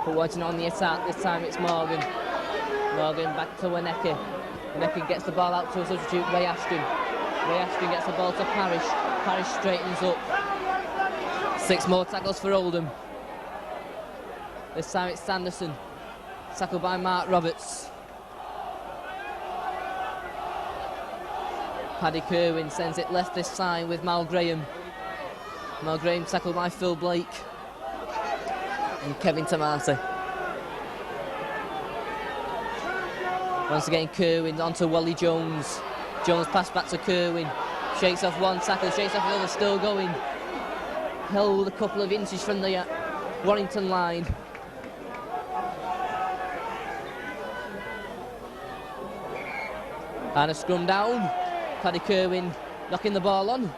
But Warrington on the attack. This time it's Morgan. Morgan back to Winnecke. Winnecke gets the ball out to a substitute, Ray Ashton. Ray Ashton gets the ball to Parrish. Parrish straightens up. 6 more tackles for Oldham. This time it's Sanderson. Tackled by Mark Roberts. Paddy Kerwin sends it left this time with Mal Graham. Mal Graham tackled by Phil Blake. And Kevin Tamati. Once again Kerwin onto Wally Jones. Jones pass back to Kerwin. Shakes off one tackle, shakes off another, still going. Held a couple of inches from the Warrington line. And a scrum down. Paddy Kerwin knocking the ball on.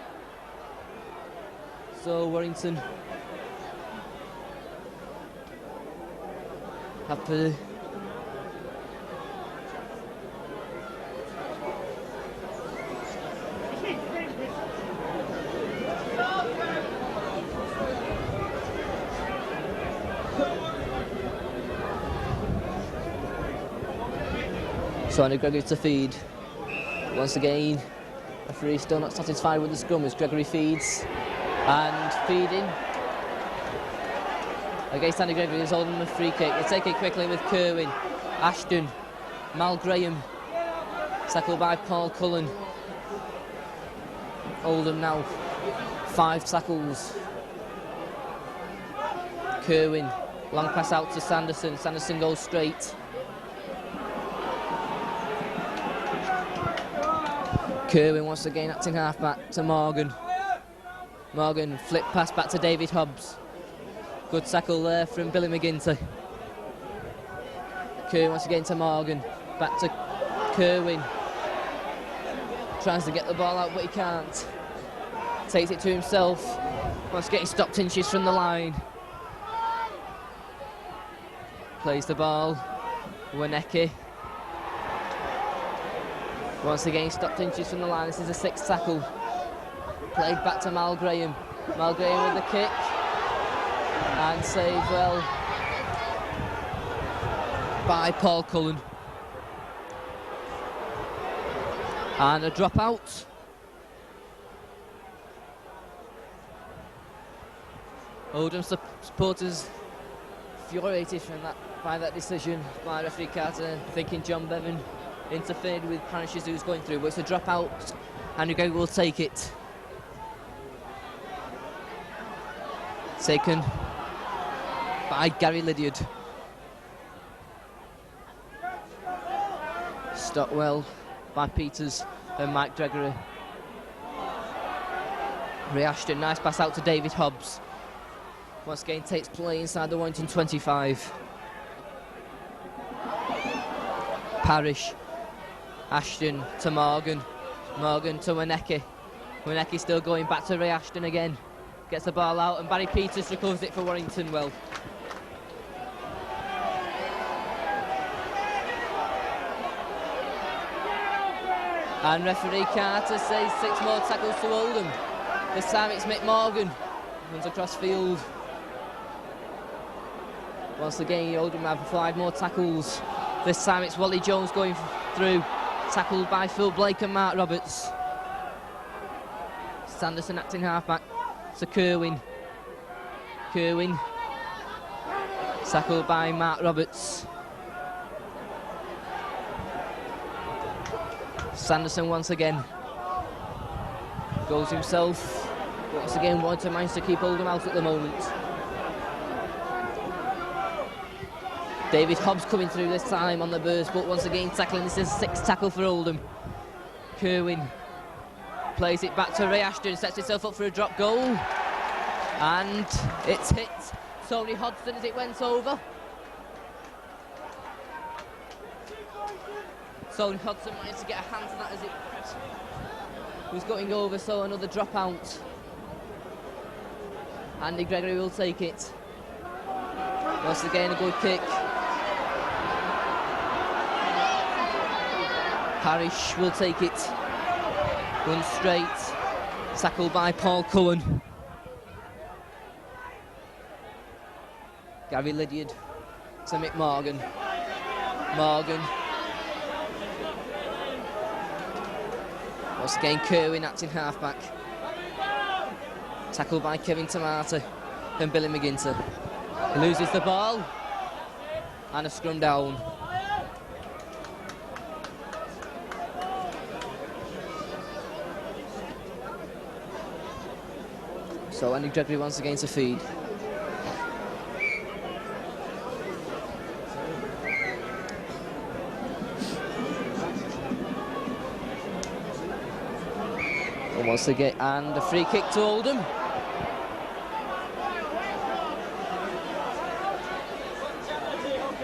So Warrington have to so Andy Gregory to feed. Once again, referee still not satisfied with the scrum as Gregory feeds. And feeding against Andy Gregory is holding a free kick. They'll take it quickly with Kerwin. Ashton, Mal Graham, tackled by Paul Cullen. Oldham now, 5 tackles. Kerwin, long pass out to Sanderson. Sanderson goes straight. Kerwin once again acting half-back to Morgan. Morgan, flip pass back to David Hobbs. Good tackle there from Billy McGinty. Kerwin once again to Morgan. Back to Kerwin. Tries to get the ball out, but he can't. Takes it to himself. Once getting stopped inches from the line. Plays the ball. Winnecke. Once again stopped inches from the line. This is a 6th tackle. Played back to Mal Graham. Mal Graham with the kick. And saved well by Paul Cullen. And a dropout. Oldham supporters infuriated by that decision by referee Carter, thinking John Bevan interfered with Parrish's who's going through, but it's a dropout. Andy Gregory will take it. Taken by Gary Lydiard. Stopped well by Peters and Mike Gregory. Ray Ashton, nice pass out to David Hobbs. Once again takes play inside the Warrington 25. Parrish. Ashton to Morgan. Morgan to Winnecke. Winnecke still going back to Ray Ashton again. Gets the ball out and Barry Peters recovers it for Warrington well. And referee Carter says 6 more tackles to Oldham. This time it's Mick Morgan. Runs across field. Once again, Oldham have 5 more tackles. This time it's Wally Jones going through. Tackled by Phil Blake and Mark Roberts. Sanderson acting halfback to Kerwin. Kerwin. Tackled by Mark Roberts. Sanderson once again. Goes himself. Once again, Warrington managed to keep Oldham out at the moment. David Hobbs coming through this time on the burst, but once again tackling. This is a 6th tackle for Oldham. Kerwin plays it back to Ray Ashton, sets himself up for a drop goal, and it's hit Tony Hodgson as it went over. Tony Hodgson managed to get a hand to that as it was going over, so another drop out. Andy Gregory will take it. Once again, a good kick. Parrish will take it. Run straight. Tackled by Paul Cullen. Gary Lydiard to Mick Morgan. Morgan. Once again, Kerwin acting halfback. Tackled by Kevin Tamata and Billy McGinter. He loses the ball. And a scrum down. So Andy Gregory once again to feed. And once again, and a free kick to Oldham.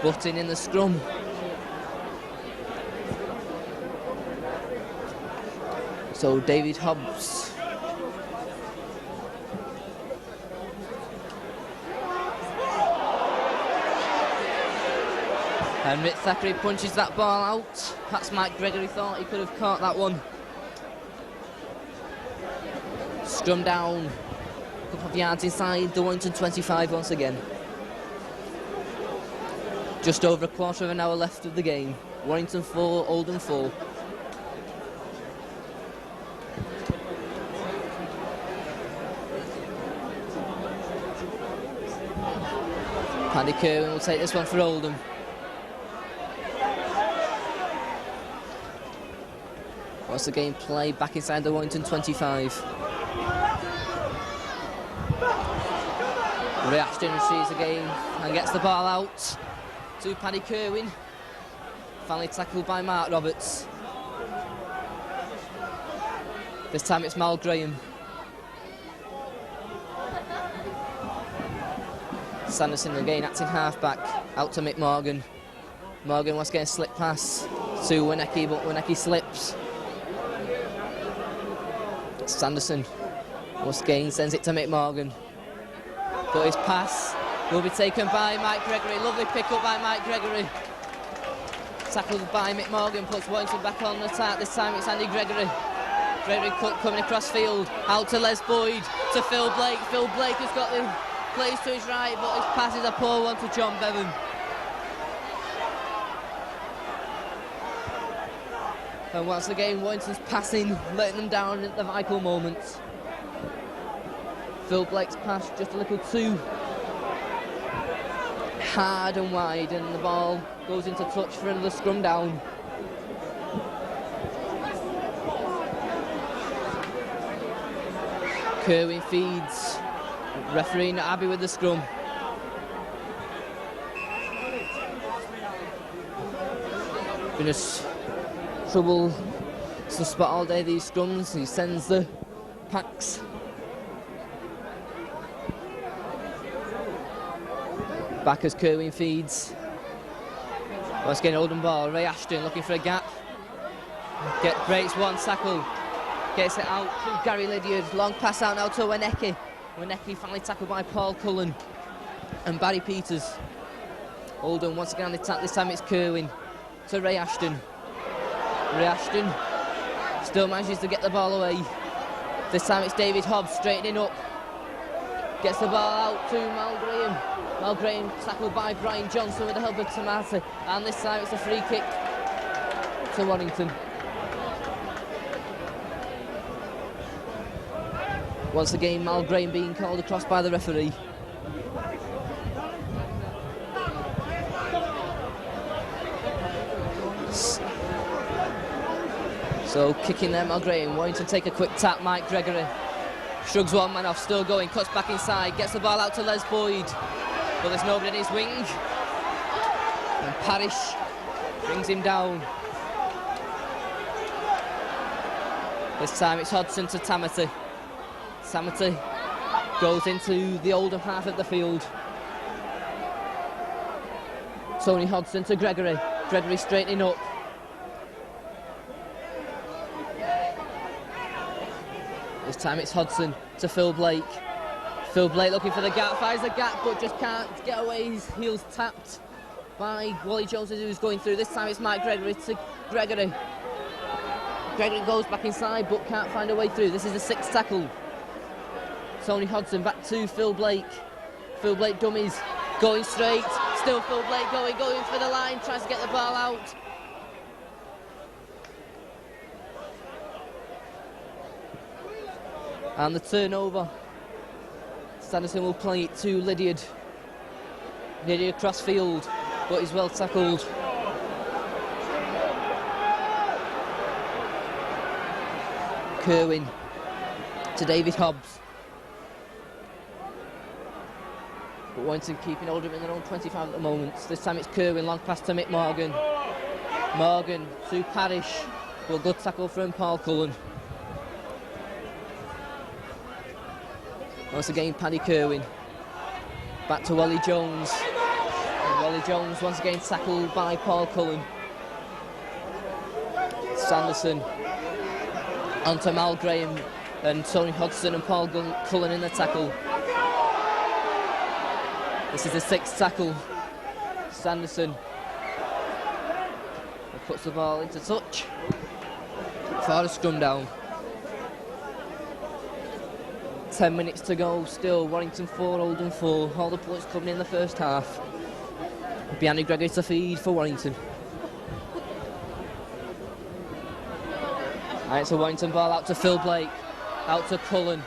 Butting in the scrum. So David Hobbs. And Mick Thackeray punches that ball out. Perhaps Mike Gregory thought he could have caught that one. Scrum down. A couple of yards inside the Warrington 25 once again. Just over a quarter of an hour left of the game. Warrington 4, Oldham 4. Paddy Kerwin will take this one for Oldham. Once the game played back inside the Warrington 25. Ray Ashton receives the game and gets the ball out to Paddy Kerwin. Finally tackled by Mark Roberts. This time it's Mal Graham. Sanderson again acting half-back, out to Mick Morgan. Morgan wants to get a slip pass to Winnecke, but Winnecke slips. Sanderson once again sends it to Mick Morgan. But his pass will be taken by Mike Gregory. Lovely pick-up by Mike Gregory. Tackled by Mick Morgan, puts Warrington back on the attack. This time it's Andy Gregory. Gregory coming across field, out to Les Boyd, to Phil Blake. Phil Blake has got the plays to his right, but his pass is a poor one to John Bevan. And once again, Warrington's passing, letting them down at the vital moments. Phil Blake's pass just a little too hard and wide, and the ball goes into touch for another scrum down. Kerwin feeds. Referee not happy with the scrum. Been a trouble to spot all day these scrums. He sends the packs. Back as Kerwin feeds. Once again, Oldham ball. Ray Ashton looking for a gap. Breaks one tackle. Gets it out to Gary Lydiard. Long pass out now to Winnecke. Winnecke finally tackled by Paul Cullen and Barry Peters. Oldham once again on the attack. This time it's Kerwin to Ray Ashton. Ray Ashton still manages to get the ball away. This time it's David Hobbs straightening up. Gets the ball out to Mal Graham. Mal Graham tackled by Brian Johnson with the help of Tamata. And this time it's a free kick to Warrington. Once again, Mal Graham being called across by the referee. So kicking there, Mal Graham. Warrington take a quick tap. Mike Gregory shrugs one man off, still going, cuts back inside, gets the ball out to Les Boyd, but there's nobody in his wing. Parrish brings him down. This time it's Hodgson to Tamati. Tamati goes into the Oldham half of the field. Tony Hodgson to Gregory. Gregory straightening up. This time it's Hodgson to Phil Blake. Phil Blake looking for the gap, finds the gap but just can't get away. His heels tapped by Wally Jones as he was going through. This time it's Mike Gregory to Gregory. Gregory goes back inside but can't find a way through. This is the sixth tackle. Tony Hodgson back to Phil Blake. Phil Blake dummies, going straight. Still Phil Blake going for the line, tries to get the ball out. And the turnover. Sanderson will play it to Lydiard. Lydiard cross field, but he's well tackled. Kerwin to David Hobbs. But Warrington keeping Oldham in their own 25 at the moment. This time it's Kerwin, long pass to Mick Morgan. Morgan to Parrish. Well, good tackle from Paul Cullen. Once again, Paddy Kerwin. Back to Wally Jones. And Wally Jones once again tackled by Paul Cullen. Sanderson onto Mal Graham and Tony Hodgson and Paul Cullen in the tackle. This is the sixth tackle. Sanderson puts the ball into touch for a scrum down. 10 minutes to go, still Warrington 4, Oldham 4. All the points coming in the first half. Behind Gregory to feed for Warrington. Alright, so Warrington ball out to Phil Blake, out to Cullen,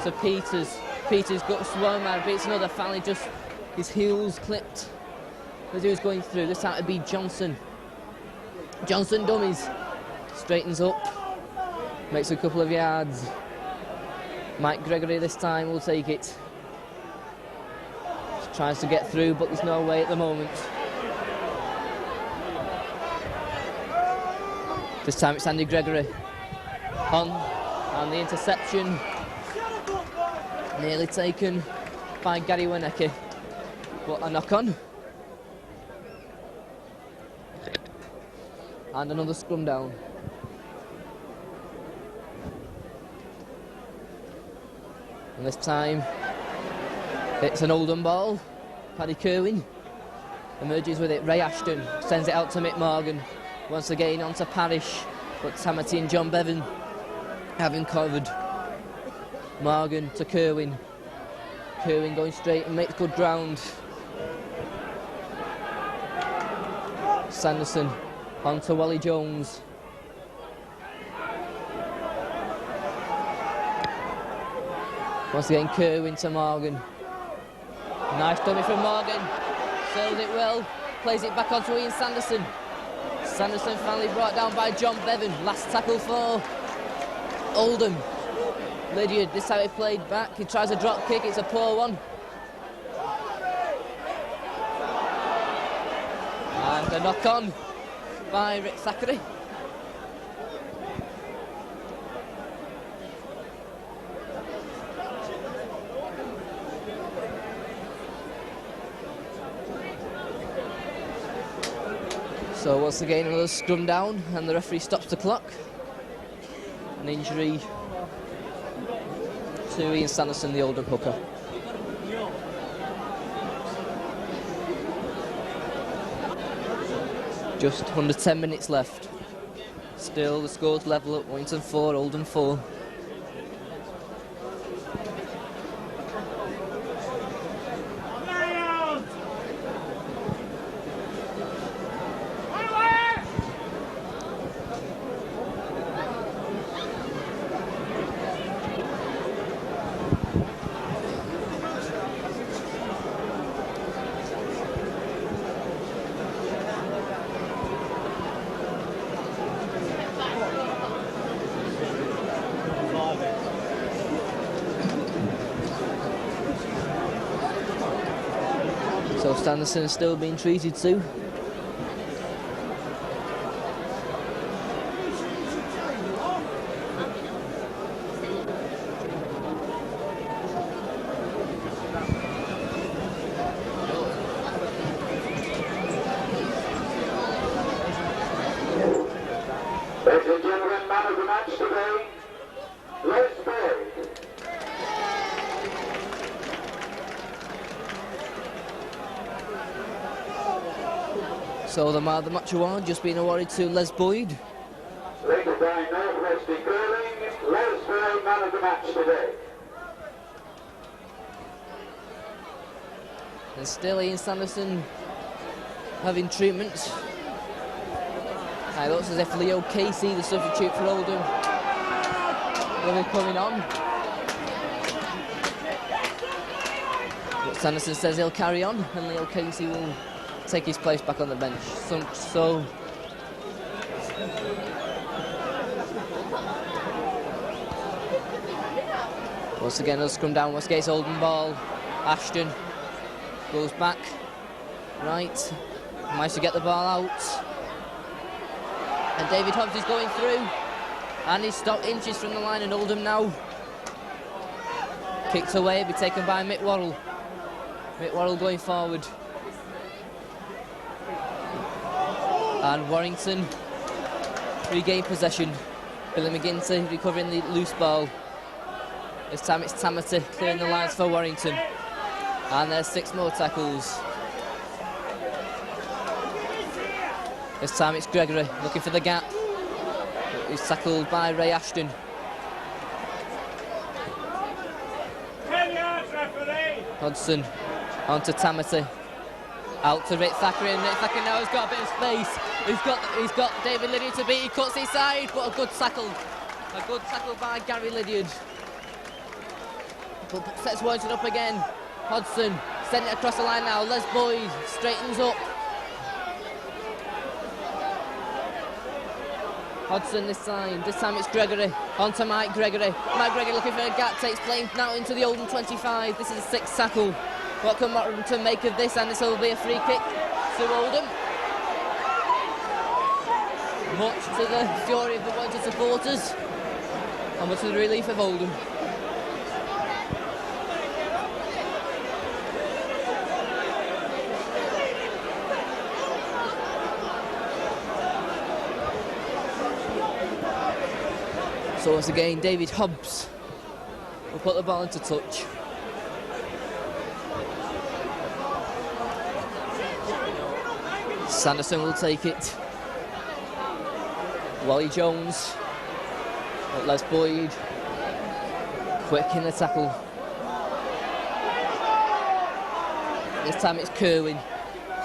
to Peters. Peters got one man, beats another, finally just his heels clipped as he was going through. This time to be Johnson. Johnson dummies, straightens up, makes a couple of yards. Mike Gregory this time will take it. Just tries to get through, but there's no way at the moment. This time it's Andy Gregory on the interception. Nearly taken by Gary Wienecke, but a knock on. And another scrum down. And this time it's an Oldham ball. Paddy Kerwin emerges with it. Ray Ashton sends it out to Mick Morgan. Once again onto Parrish, but Tamati and John Bevan have him covered. Morgan to Kerwin. Kerwin going straight and makes good ground. Sanderson on to Wally Jones. Once again Kerwin to Morgan. Nice dummy from Morgan. Sails it well. Plays it back onto Ian Sanderson. Sanderson finally brought down by John Bevan. Last tackle for Oldham. Lydiard, this time he played back. He tries a drop kick. It's a poor one. And a knock on by Rick Thackeray. So once again another scrum down and the referee stops the clock. An injury to Ian Sanderson, the Oldham hooker. Just under 10 minutes left. Still the score's level at Warrington 4, Oldham 4. So Sanderson is still being treated to. So the Man of the Match award just being awarded to Les Boyd. Selected by Northwest Curling, Les Boyd, Man of the Match today. And still Ian Sanderson having treatment. It looks as if Leo Casey, the substitute for Oldham, will be coming on. But Sanderson says he'll carry on, and Leo Casey will take his place back on the bench. So once again, another scrum down. Westgate's Oldham ball. Ashton goes back. Right. Managed to get the ball out. And David Hobbs is going through. And he's stopped inches from the line, and Oldham now. Kicked away, be taken by Mick Worrell. Mick Worrell going forward. And Warrington regain possession. Billy McGinty recovering the loose ball. This time it's Tamati clearing the lines for Warrington. And there's 6 more tackles. This time it's Gregory looking for the gap. He's tackled by Ray Ashton. 10 yards, referee. Hodgson onto Tamati. Out to Rick Thackeray, and Rick Thackeray now has got a bit of space. He's got David Lydiard to beat. He cuts inside, but a good tackle. A good tackle by Gary Lydiard. But sets Warrington up again. Hodgson sent it across the line now. Les Boyd straightens up. Hodgson this time it's Gregory, onto Mike Gregory. Mike Gregory looking for a gap, takes play now into the Oldham 25. This is a 6th tackle. What can Warrington make of this? And this will be a free kick to Oldham. Much to the fury of the Warrington supporters, and much to the relief of Oldham. So once again, David Hobbs will put the ball into touch. Sanderson will take it. Wally Jones, but Les Boyd, quick in the tackle. This time it's Kerwin.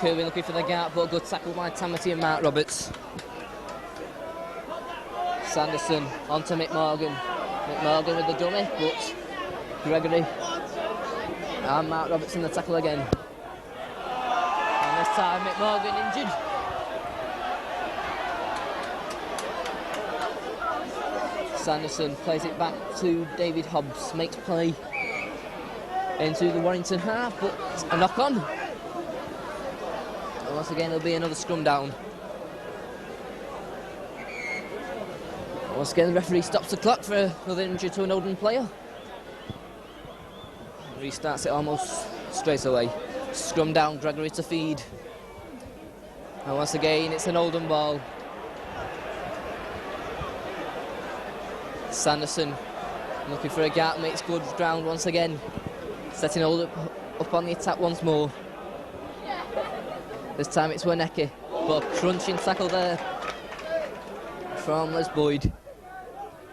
Kerwin looking for the gap, but a good tackle by Tamati and Mark Roberts. Sanderson onto Mick Morgan. Mick Morgan with the dummy, but Gregory and Mark Roberts in the tackle again. And this time Mick Morgan injured. Sanderson plays it back to David Hobbs, makes play into the Warrington half, but a knock on. And once again, it'll be another scrum down. Once again, the referee stops the clock for another injury to an Oldham player. Restarts it almost straight away. Scrum down, Gregory to feed. And once again, it's an Oldham ball. Sanderson looking for a gap, makes good ground once again. Setting Oldham up on the attack once more. This time it's Wernecke, but a crunching tackle there from Les Boyd.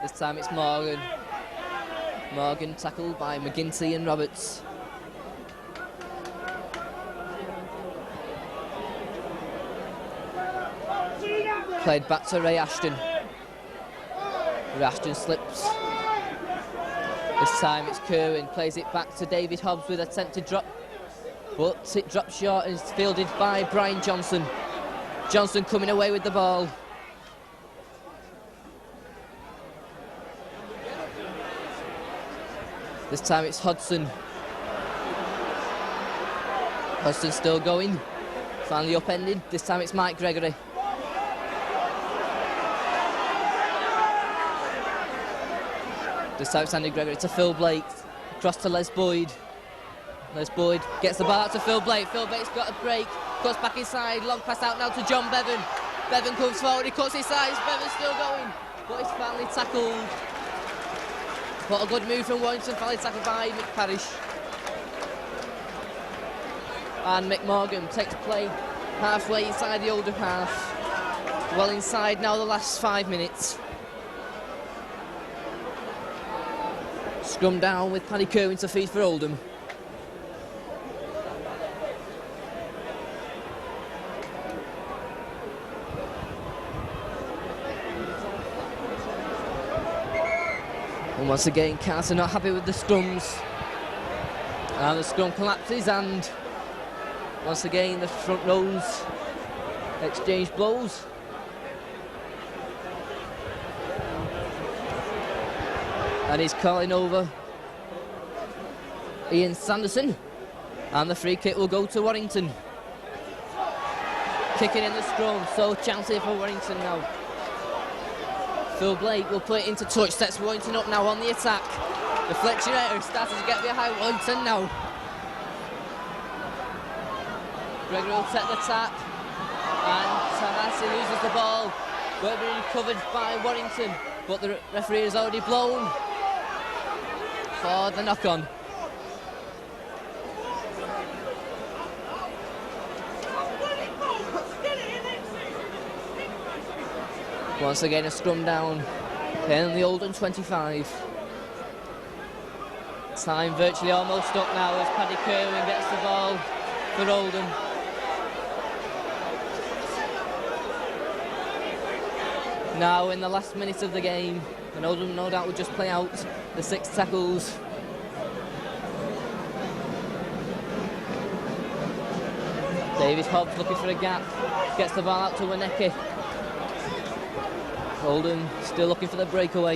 This time it's Morgan. Morgan tackled by McGinty and Roberts. Played back to Ray Ashton. Ray Ashton slips. This time it's Kerwin, plays it back to David Hobbs with attempted drop, but it drops short and is fielded by Brian Johnson. Johnson coming away with the ball. This time it's Hodgson. Hodgson still going. Finally upended. This time it's Mike Gregory. This time it's Andy Gregory to Phil Blake. Across to Les Boyd. Les Boyd gets the ball out to Phil Blake. Phil Blake's got a break. Cuts back inside. Long pass out now to John Bevan. Bevan comes forward. He cuts inside. Bevan's still going. But he's finally tackled. What a good move from Warrington, finally tackled by Mick Parrish. And Mick Morgan takes play halfway inside the Oldham half. Well inside now the last 5 minutes. Scrum down with Paddy Kerwin to feed for Oldham. And once again, Carter not happy with the scrums. And the scrum collapses, and once again the front rows exchange blows. And he's calling over Ian Sanderson, and the free kick will go to Warrington. Kicking in the scrum, so chance here for Warrington now. Phil Blake will put it into touch, sets Warrington up now on the attack. The Fletcher starting to get behind Warrington now. Gregory will set the tap, and Tamasi loses the ball. Will be recovered by Warrington, but the referee has already blown for the knock-on. Once again a scrum down in the Oldham 25. Time virtually almost up now as Paddy Kerwin gets the ball for Oldham. Now in the last minute of the game, and Oldham no doubt will just play out the 6 tackles. David Hobbs looking for a gap, gets the ball out to Waneke. Oldham still looking for the breakaway.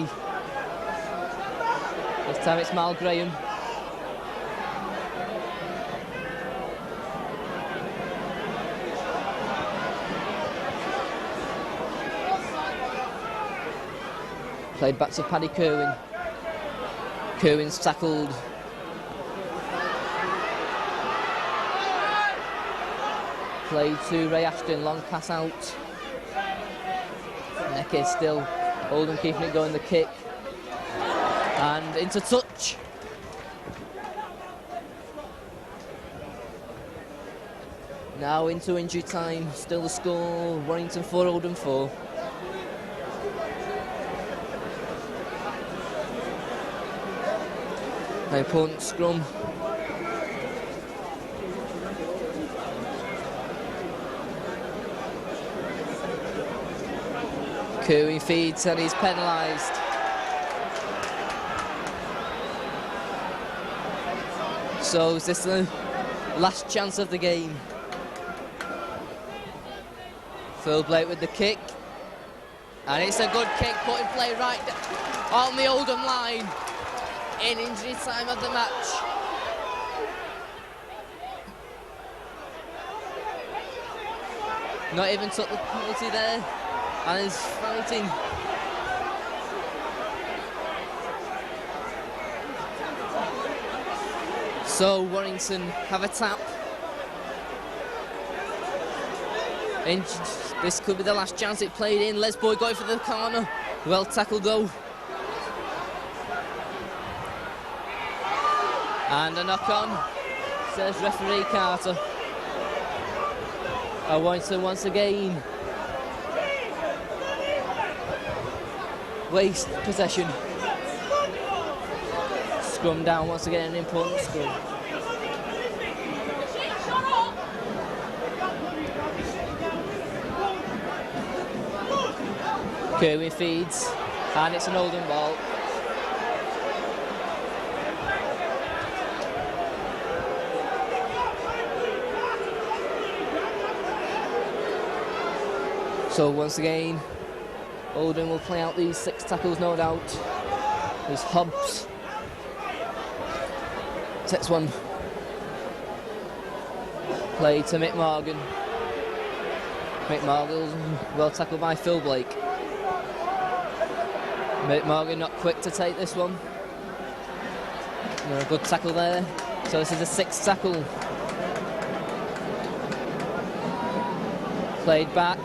This time it's Mal Graham. Played back to Paddy Kerwin. Kerwin's tackled. Played to Ray Ashton, long pass out. Waneke still, Oldham keeping it going, the kick. And into touch. Now into injury time, still the score, Warrington 4, Oldham 4. An important scrum. Kerwin feeds and he's penalised. So is this the last chance of the game? Phil Blake with the kick. And it's a good kick, put in play right on the Oldham line. In injury time of the match. Not even took the penalty there, and is fighting. So Warrington have a tap. And this could be the last chance it played in. Les Boyd going for the corner. Well tackled though. And a knock-on, says referee Carter. Warrington once again waste possession. Scrum down once again, an important scrum. Kerwin feeds, and it's an Oldham ball. So once again, Oldham will play out these 6 tackles, no doubt. There's Hobbs. Takes one. Play to Mick Morgan. Mick Morgan, well tackled by Phil Blake. Mick Morgan not quick to take this one. A good tackle there. So this is a 6th tackle. Played back.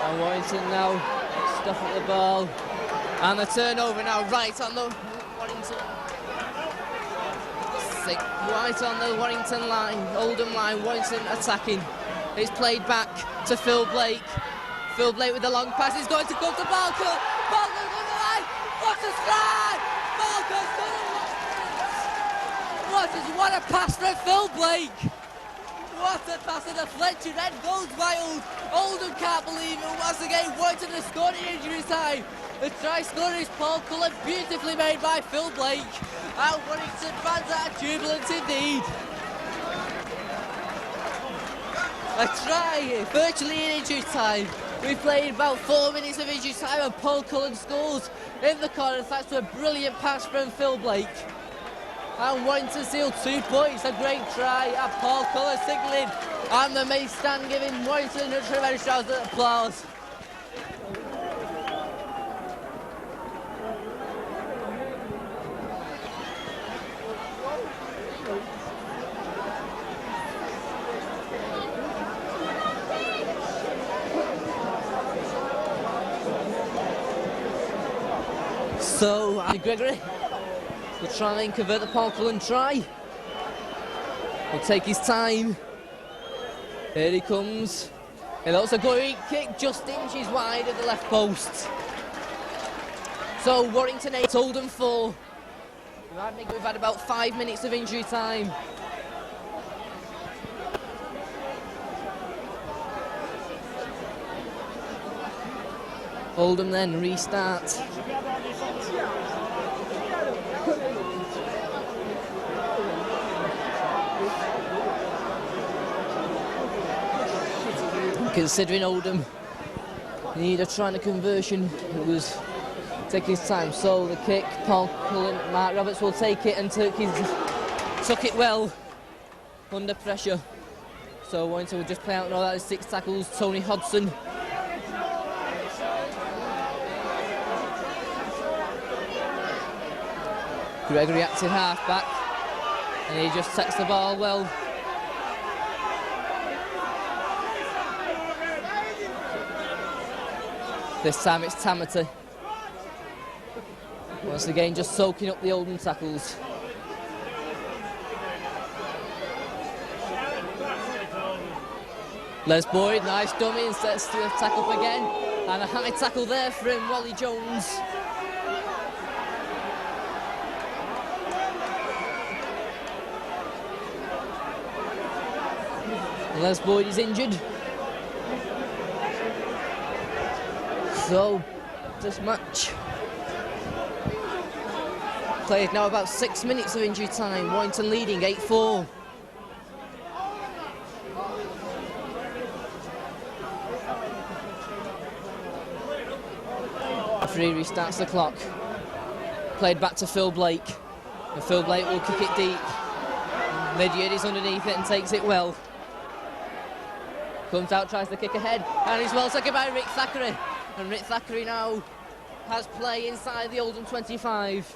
And Warrington now stuff at the ball. And the turnover now right on the Warrington Fantastic. Right on the Warrington line, Oldham line, Warrington attacking. It's played back to Phil Blake. Phil Blake with the long pass. He's going to go to Balker. Balker's on the line. What a strike! Balker's going to what a pass from Phil Blake. What a pass, and the Fletcher end goes wild. Oldham can't believe it. Once again, Warrington has scored in injury time. The try scorer is Paul Cullen, beautifully made by Phil Blake. And Warrington fans are jubilant indeed. A try virtually in injury time. We played about 4 minutes of injury time and Paul Cullen scores in the corner thanks to a brilliant pass from Phil Blake. And Warrington sealed 2 points, a great try, and Paul Cullen signalling, and the main stand giving Warrington a tremendous round of applause. So, Andy Gregory will try and convert the Paul Cullen try. Will take his time. Here he comes. He'll also go in, kick just inches wide of the left post. So Warrington 8, Oldham 4. We've had about 5 minutes of injury time. Oldham then restart. Considering Oldham need a trying a conversion, it was taking his time. So the kick, Paul Cullen, Mark Roberts will take it and took it well under pressure. So Warrington will just play out and all that is 6 tackles. Tony Hodson. Gregory active half back, and he just takes the ball well. This time it's Tamati. Once again, just soaking up the Oldham tackles. Les Boyd, nice dummy, and sets the attack up again. And a high tackle there from Wally Jones. Les Boyd is injured. So, this match played now about 6 minutes of injury time. Warrington leading 8-4. Referee restarts the clock. Played back to Phil Blake. And Phil Blake will kick it deep. Lydiard is underneath it and takes it well. Comes out, tries to kick ahead, and he's well taken by Rick Thackeray. And Rick Thackeray now has play inside the Oldham 25.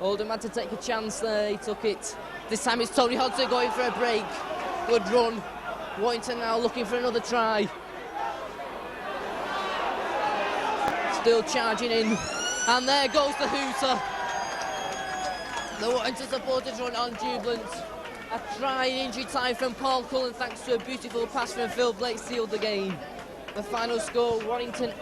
Oldham had to take a chance there, he took it. This time it's Tony Hodson going for a break. Good run. Warrington now looking for another try. Still charging in. And there goes the hooter. The Warrington supporters run on jubilant. A try in injury time from Paul Cullen thanks to a beautiful pass from Phil Blake sealed the game. The final score, Warrington 8.